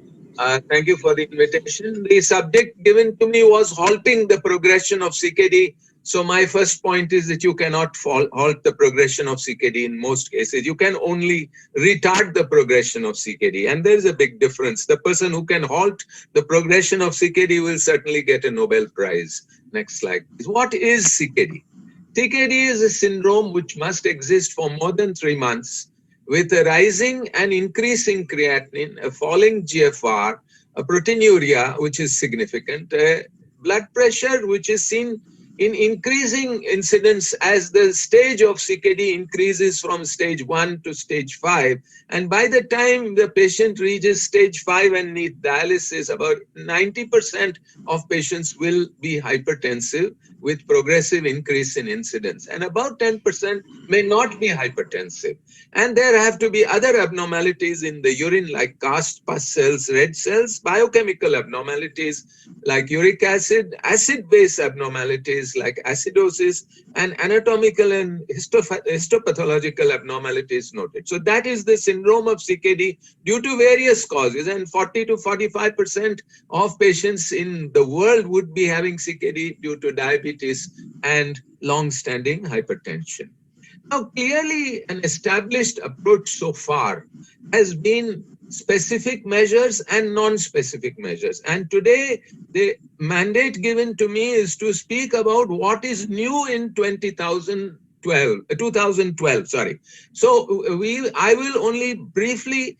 Thank you for the invitation. The subject given to me was halting the progression of CKD. So my first point is that you cannot halt the progression of CKD in most cases. You can only retard the progression of CKD. And there's a big difference. The person who can halt the progression of CKD will certainly get a Nobel Prize. Next slide. What is CKD? CKD is a syndrome which must exist for more than 3 months with a rising and increasing creatinine, a falling GFR, a proteinuria, which is significant, blood pressure, which is seen in increasing incidence as the stage of CKD increases from stage 1 to stage 5. And by the time the patient reaches stage 5 and needs dialysis, about 90% of patients will be hypertensive with progressive increase in incidence. And about 10% may not be hypertensive. And there have to be other abnormalities in the urine like cast pus cells, red cells, biochemical abnormalities like uric acid, acid-base abnormalities like acidosis, and anatomical and histopathological abnormalities noted. So that is the syndrome of CKD due to various causes, and 40 to 45% of patients in the world would be having CKD due to diabetes and long-standing hypertension. Now, clearly an established approach so far has been specific measures and non-specific measures. And today, the mandate given to me is to speak about what is new in 2012, sorry. So I will only briefly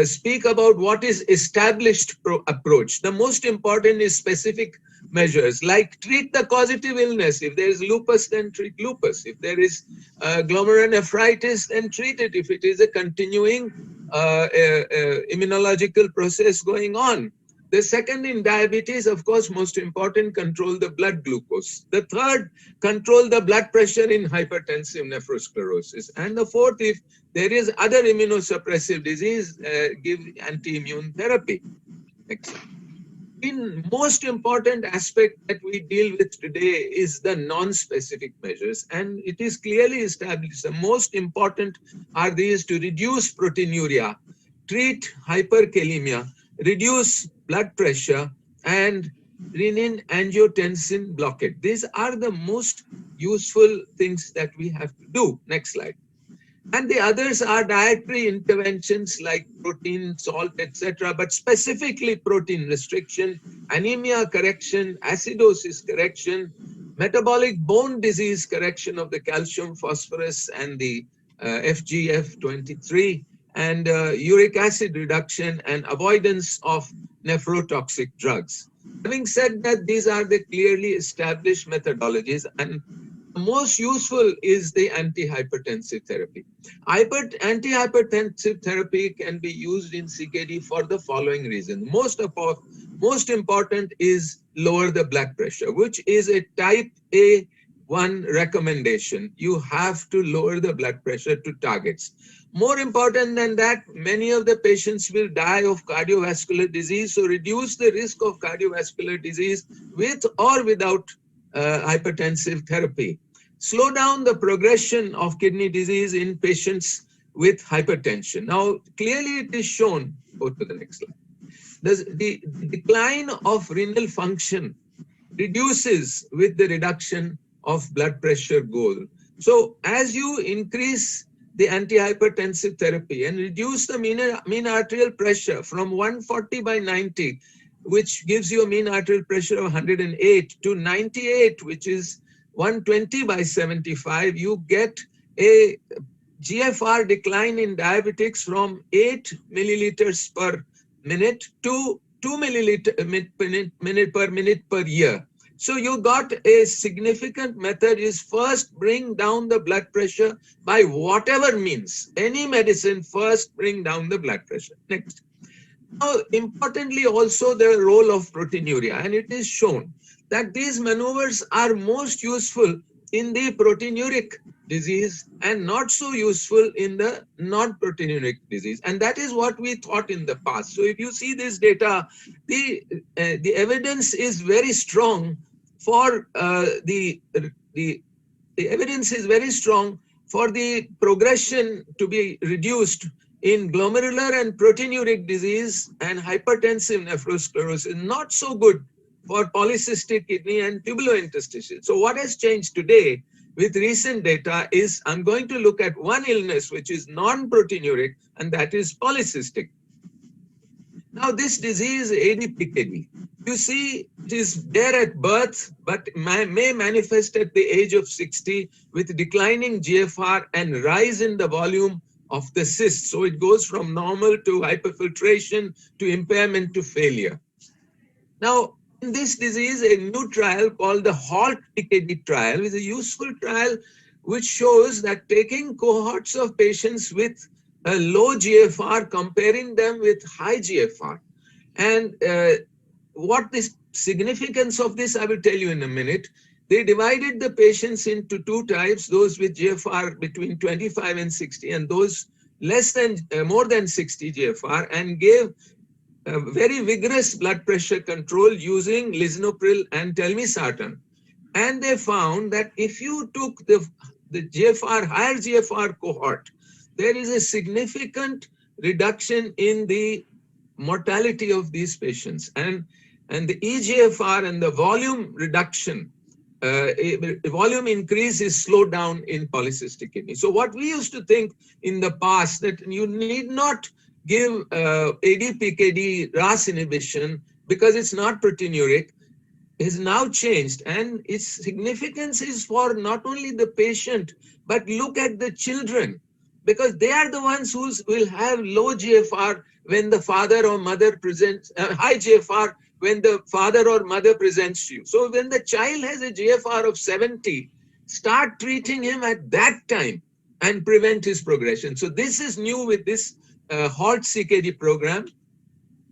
speak about what is established approach. The most important is specific measures like treat the causative illness. If there is lupus, then treat lupus. If there is glomerulonephritis, then treat it if it is a continuing immunological process going on. The second, in diabetes, of course, most important, control the blood glucose. The third, control the blood pressure in hypertensive nephrosclerosis. And the fourth, if there is other immunosuppressive disease, give anti-immune therapy. Next slide. The most important aspect that we deal with today is the non-specific measures, and it is clearly established. The most important are these: to reduce proteinuria, treat hyperkalemia, reduce blood pressure, and renin-angiotensin blockade. These are the most useful things that we have to do. Next slide. And the others are dietary interventions like protein, salt, etc., but specifically protein restriction, anemia correction, acidosis correction, metabolic bone disease correction of the calcium, phosphorus, and the FGF23, and uric acid reduction and avoidance of nephrotoxic drugs. Having said that, these are the clearly established methodologies, and the most useful is the antihypertensive therapy. Antihypertensive therapy can be used in CKD for the following reasons. Most important is lower the blood pressure, which is a type A1 recommendation. You have to lower the blood pressure to targets. More important than that, many of the patients will die of cardiovascular disease, so reduce the risk of cardiovascular disease with or without hypertensive therapy. Slow down the progression of kidney disease in patients with hypertension. Now, clearly it is shown, go to the next slide. The decline of renal function reduces with the reduction of blood pressure goal. So as you increase the antihypertensive therapy and reduce the mean arterial pressure from 140/90, which gives you a mean arterial pressure of 108, to 98, which is 120/75, you get a GFR decline in diabetics from 8 milliliters per minute to 2 milliliter per minute per year. So you got a significant method is first bring down the blood pressure by whatever means. Any medicine first bring down the blood pressure. Next. Now, importantly also the role of proteinuria, and it is shown that these maneuvers are most useful in the proteinuric disease and not so useful in the non-proteinuric disease. And that is what we thought in the past. So if you see this data, the evidence is very strong for the evidence is very strong for the progression to be reduced in glomerular and proteinuric disease and hypertensive nephrosclerosis, not so good for polycystic kidney and tubulointerstitial. So what has changed today with recent data is I'm going to look at one illness which is non-proteinuric, and that is polycystic. Now this disease, ADPKD, you see it is there at birth, but may manifest at the age of 60 with declining GFR and rise in the volume of the cyst. So it goes from normal to hyperfiltration to impairment to failure. Now, in this disease, a new trial called the HALT-CKD trial is a useful trial which shows that taking cohorts of patients with a low GFR, comparing them with high GFR. And what the significance of this, I will tell you in a minute. They divided the patients into two types, those with GFR between 25 and 60 and those less than, more than 60 GFR, and gave very vigorous blood pressure control using lisinopril and telmisartan. And they found that if you took the GFR, higher GFR cohort, there is a significant reduction in the mortality of these patients. And the eGFR and the volume reduction, volume increase is slowed down in polycystic kidney. So what we used to think in the past that you need not give ADPKD RAS inhibition because it's not proteinuric is now changed, and its significance is for not only the patient but look at the children, because they are the ones who will have low GFR when the father or mother presents, high GFR when the father or mother presents to you. So when the child has a GFR of 70, start treating him at that time and prevent his progression. So this is new with this HALT-CKD program.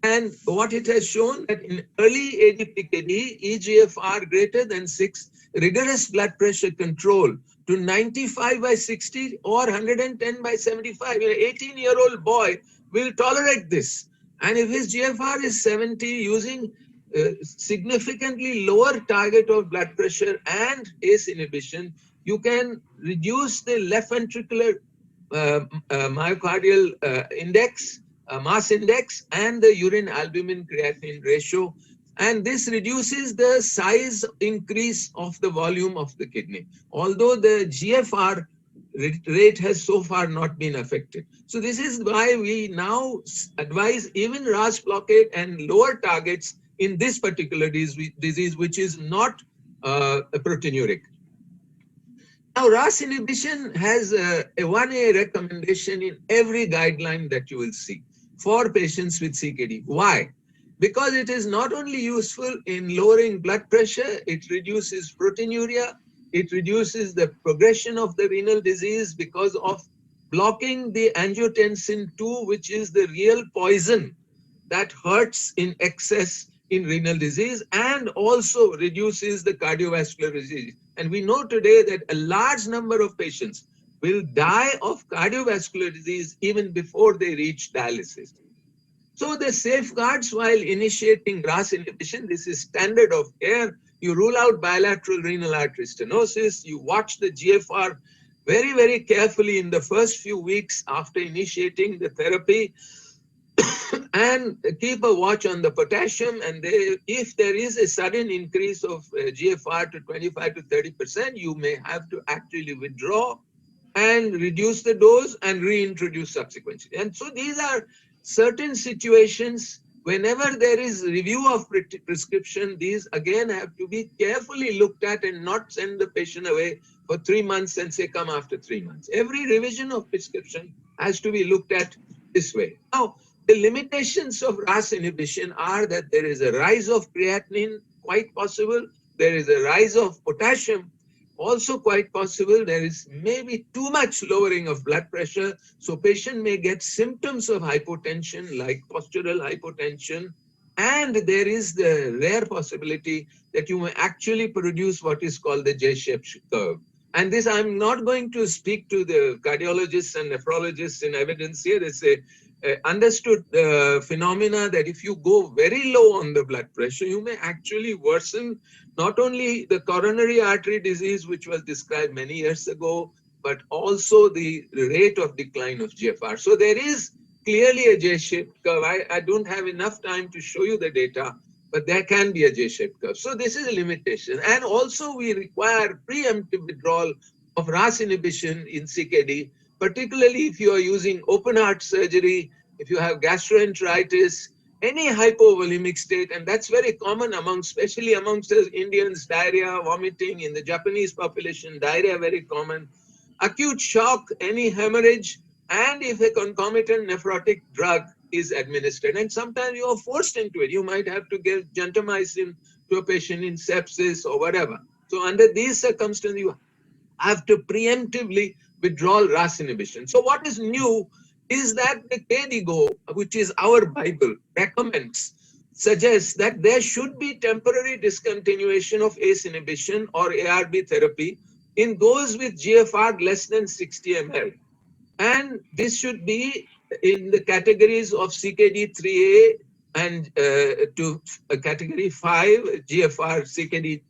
And what it has shown that in early ADPKD, eGFR greater than 6, rigorous blood pressure control to 95 by 60 or 110 by 75. An 18-year-old boy will tolerate this. And if his GFR is 70, using significantly lower target of blood pressure and ACE inhibition, you can reduce the left ventricular myocardial index, mass index, and the urine albumin creatinine ratio. And this reduces the size increase of the volume of the kidney, although the GFR rate has so far not been affected. So this is why we now advise even RAS blockade and lower targets in this particular disease, which is not proteinuric. Now, RAS inhibition has a 1A recommendation in every guideline that you will see for patients with CKD. Why? Because it is not only useful in lowering blood pressure, it reduces proteinuria, it reduces the progression of the renal disease because of blocking the angiotensin II, which is the real poison that hurts in excess in renal disease, and also reduces the cardiovascular disease. And we know today that a large number of patients will die of cardiovascular disease even before they reach dialysis. So the safeguards while initiating RAS inhibition, this is standard of care. You rule out bilateral renal artery stenosis. You watch the GFR very, very carefully in the first few weeks after initiating the therapy. And keep a watch on the potassium, and if there is a sudden increase of GFR to 25 to 30%, you may have to actually withdraw and reduce the dose and reintroduce subsequently. And so these are certain situations. Whenever there is review of prescription, these again have to be carefully looked at and not send the patient away for 3 months and say come after 3 months. Every revision of prescription has to be looked at this way. Now, the limitations of RAS inhibition are that there is a rise of creatinine, quite possible. There is a rise of potassium, also quite possible. There is maybe too much lowering of blood pressure. So patient may get symptoms of hypotension like postural hypotension. And there is the rare possibility that you may actually produce what is called the J-shaped curve. And this, I'm not going to speak to the cardiologists and nephrologists in evidence here. It's a understood phenomena that if you go very low on the blood pressure, you may actually worsen not only the coronary artery disease, which was described many years ago, but also the rate of decline of GFR. So there is clearly a J-shaped curve. I don't have enough time to show you the data, but there can be a J-shaped curve. So this is a limitation. And also we require preemptive withdrawal of RAS inhibition in CKD, particularly if you are using open heart surgery, if you have gastroenteritis, any hypovolemic state, and that's very common especially amongst us Indians, diarrhea, vomiting. In the Japanese population, diarrhea very common. Acute shock, any hemorrhage, and if a concomitant nephrotic drug is administered, and sometimes you are forced into it. You might have to give gentamicin to a patient in sepsis or whatever. So under these circumstances, you have to preemptively withdraw RAS inhibition. So what is new is that the KDIGO, which is our Bible, suggests that there should be temporary discontinuation of ACE inhibition or ARB therapy in those with GFR less than 60 ml. And this should be in the categories of CKD 3A and to category 5 GFR CKD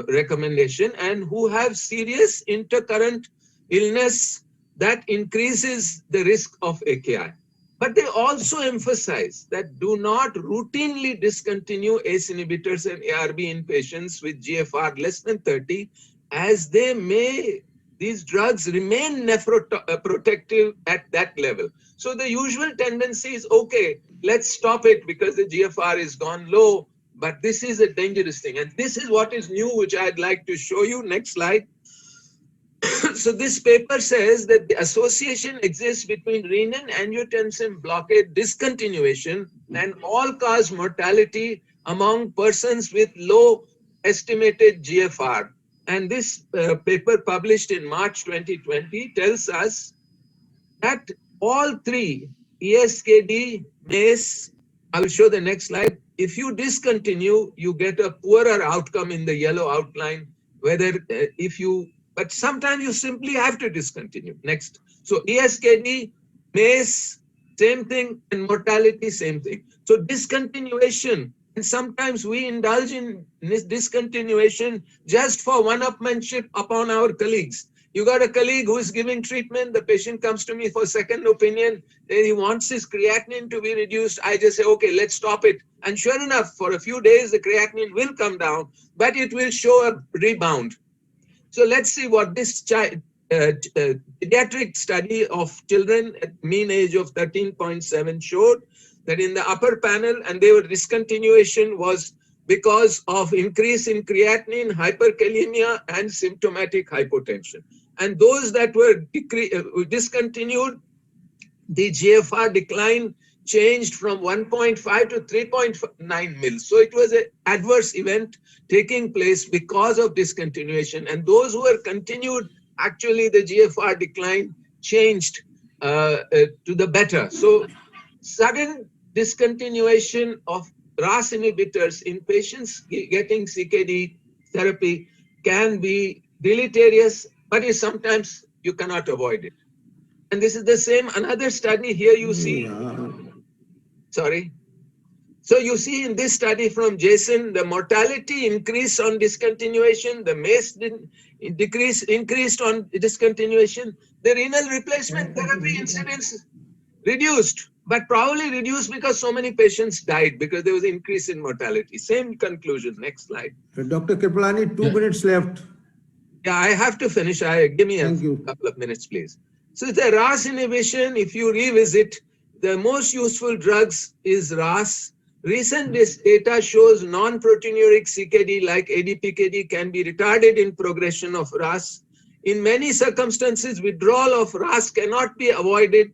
recommendation, and who have serious intercurrent illness that increases the risk of AKI. But they also emphasize that do not routinely discontinue ACE inhibitors and ARB in patients with GFR less than 30, as these drugs remain nephroprotective at that level. So the usual tendency is, okay, let's stop it because the GFR is gone low, but this is a dangerous thing. And this is what is new, which I'd like to show you. Next slide. So this paper says that the association exists between renin-angiotensin blockade discontinuation and all-cause mortality among persons with low estimated GFR. And this paper published in March 2020 tells us that all three, ESKD, MACE, I will show the next slide. If you discontinue, you get a poorer outcome in the yellow outline, but sometimes you simply have to discontinue. Next. So ESKD, MACE, same thing, and mortality, same thing. So discontinuation, and sometimes we indulge in this discontinuation just for one-upmanship upon our colleagues. You got a colleague who is giving treatment, the patient comes to me for second opinion, then he wants his creatinine to be reduced. I just say, okay, let's stop it. And sure enough, for a few days, the creatinine will come down, but it will show a rebound. So let's see what this pediatric study of children at mean age of 13.7 showed, that in the upper panel, and their discontinuation was because of increase in creatinine, hyperkalemia, and symptomatic hypotension. And those that were discontinued, the GFR decline changed from 1.5 to 3.9 mils. So it was an adverse event taking place because of discontinuation. And those who were continued, actually the GFR decline changed to the better. So sudden discontinuation of RAS inhibitors in patients getting CKD therapy can be deleterious, but sometimes you cannot avoid it. And this is the same, another study here you see, sorry. So you see in this study from Jason, the mortality increased on discontinuation, the MACE increased on discontinuation, the renal replacement therapy incidence reduced, but probably reduced because so many patients died because there was an increase in mortality. Same conclusion. Next slide. Dr. Kirpalani, 2 minutes left. Yeah, I have to finish. Give me a couple of minutes, please. So the RAS inhibition, if you revisit, the most useful drugs is RAS. Recent data shows non-proteinuric CKD like ADPKD can be retarded in progression of RAS. In many circumstances, withdrawal of RAS cannot be avoided.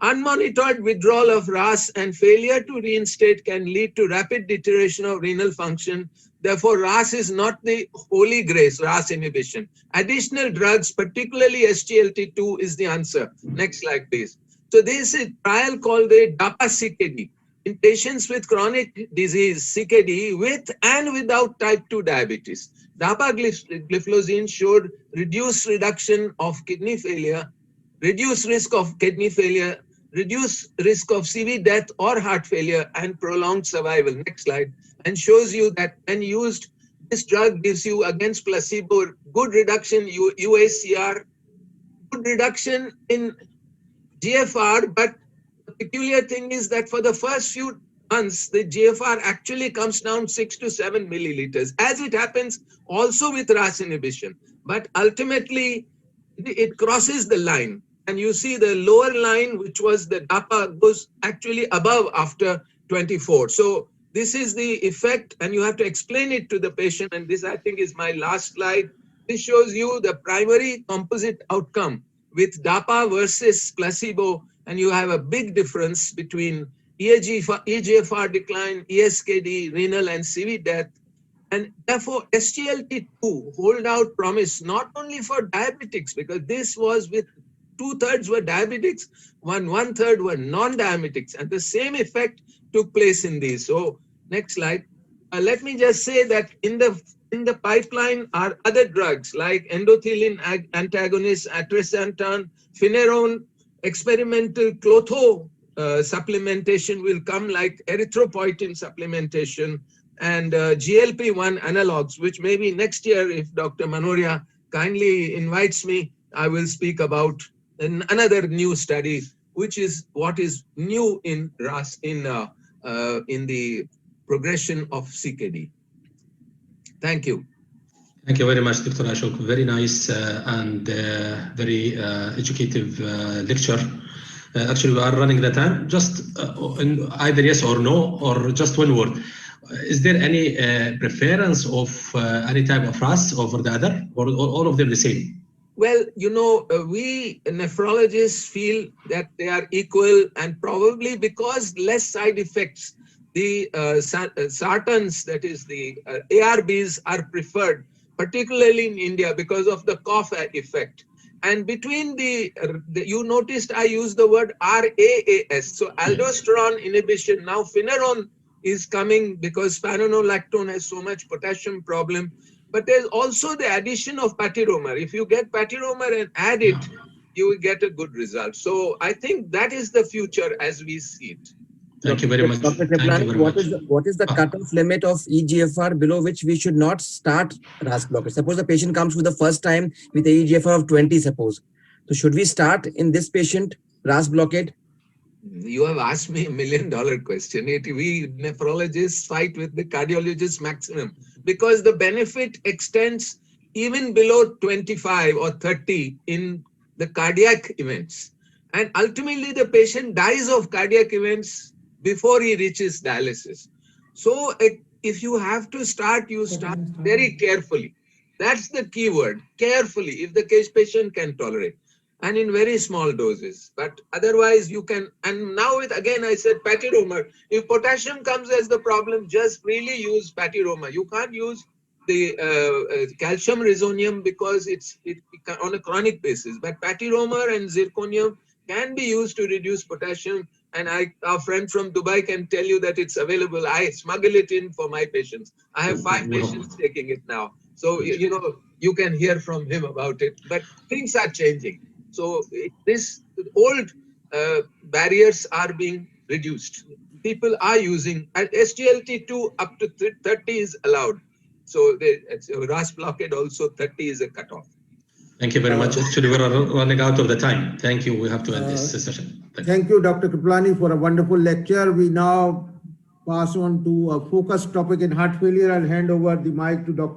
Unmonitored withdrawal of RAS and failure to reinstate can lead to rapid deterioration of renal function. Therefore, RAS is not the holy grace, RAS inhibition. Additional drugs, particularly SGLT2, is the answer. Next slide, please. So this is a trial called the DAPA-CKD in patients with chronic disease, CKD, with and without type 2 diabetes. Dapagliflozin showed reduction of kidney failure, reduced risk of kidney failure, reduced risk of CV death or heart failure, and prolonged survival. Next slide. And shows you that when used, this drug gives you against placebo good reduction UACR, good reduction in GFR, but the peculiar thing is that for the first few months, the GFR actually comes down 6 to 7 milliliters, as it happens also with RAS inhibition. But ultimately, it crosses the line. And you see the lower line, which was the DAPA, goes actually above after 24. So this is the effect, and you have to explain it to the patient. And this, I think, is my last slide. This shows you the primary composite outcome with DAPA versus placebo. And you have a big difference between EGFR decline, ESKD, renal and CV death. And therefore, SGLT2 hold out promise not only for diabetics, because this was with 2/3 were diabetics, 1/3 were non-diabetics, and the same effect took place in these. So next slide. Let me just say that in the pipeline are other drugs like endothelin antagonist, atrasentan, finerenone, experimental clotho supplementation will come, like erythropoietin supplementation, and GLP-1 analogs, which maybe next year, if Dr. Manoria kindly invites me, I will speak about another new study, which is what is new in RAS in the progression of CKD. Thank you. Thank you very much, Dr. Ashok. Very nice and very educative lecture. Actually, we are running the time. Just in either yes or no, or just one word. Is there any preference of any type of RAS over the other, or all of them the same? Well, you know, we nephrologists feel that they are equal, and probably because less side effects, the sartans, that is the ARBs, are preferred, particularly in India because of the cough effect. And between you noticed I used the word RAAS, so aldosterone inhibition. Now finerenone is coming because spironolactone has so much potassium problem. But there's also the addition of patiromer. If you get patiromer and add it, you will get a good result. So I think that is the future as we see it. Thank you very much. Dr. Kirpalani, what is the cutoff limit of EGFR below which we should not start RAS blockade? Suppose the patient comes for the first time with a EGFR of 20, suppose. So should we start in this patient RAS blockade? You have asked me $1 million question. We nephrologists fight with the cardiologists maximum, because the benefit extends even below 25 or 30 in the cardiac events. And ultimately, the patient dies of cardiac events before he reaches dialysis. So if you have to start, you start very carefully. That's the key word, carefully, if the patient can tolerate, and in very small doses. But otherwise you can, and now with, again, I said patiromer. If potassium comes as the problem, just really use patiromer. You can't use the calcium resonium because it's on a chronic basis. But patiromer and zirconium can be used to reduce potassium. And our friend from Dubai can tell you that it's available. I smuggle it in for my patients. I have 5 patients taking it now. So, you know, you can hear from him about it. But things are changing. So this old barriers are being reduced. People are using, at SGLT2 up to 30 is allowed. So RAS blockade also 30 is a cutoff. Thank you very much. Actually, we're running out of the time. Thank you. We have to end this session. Thank you, Dr. Kirpalani, for a wonderful lecture. We now pass on to a focused topic in heart failure. I'll hand over the mic to Dr.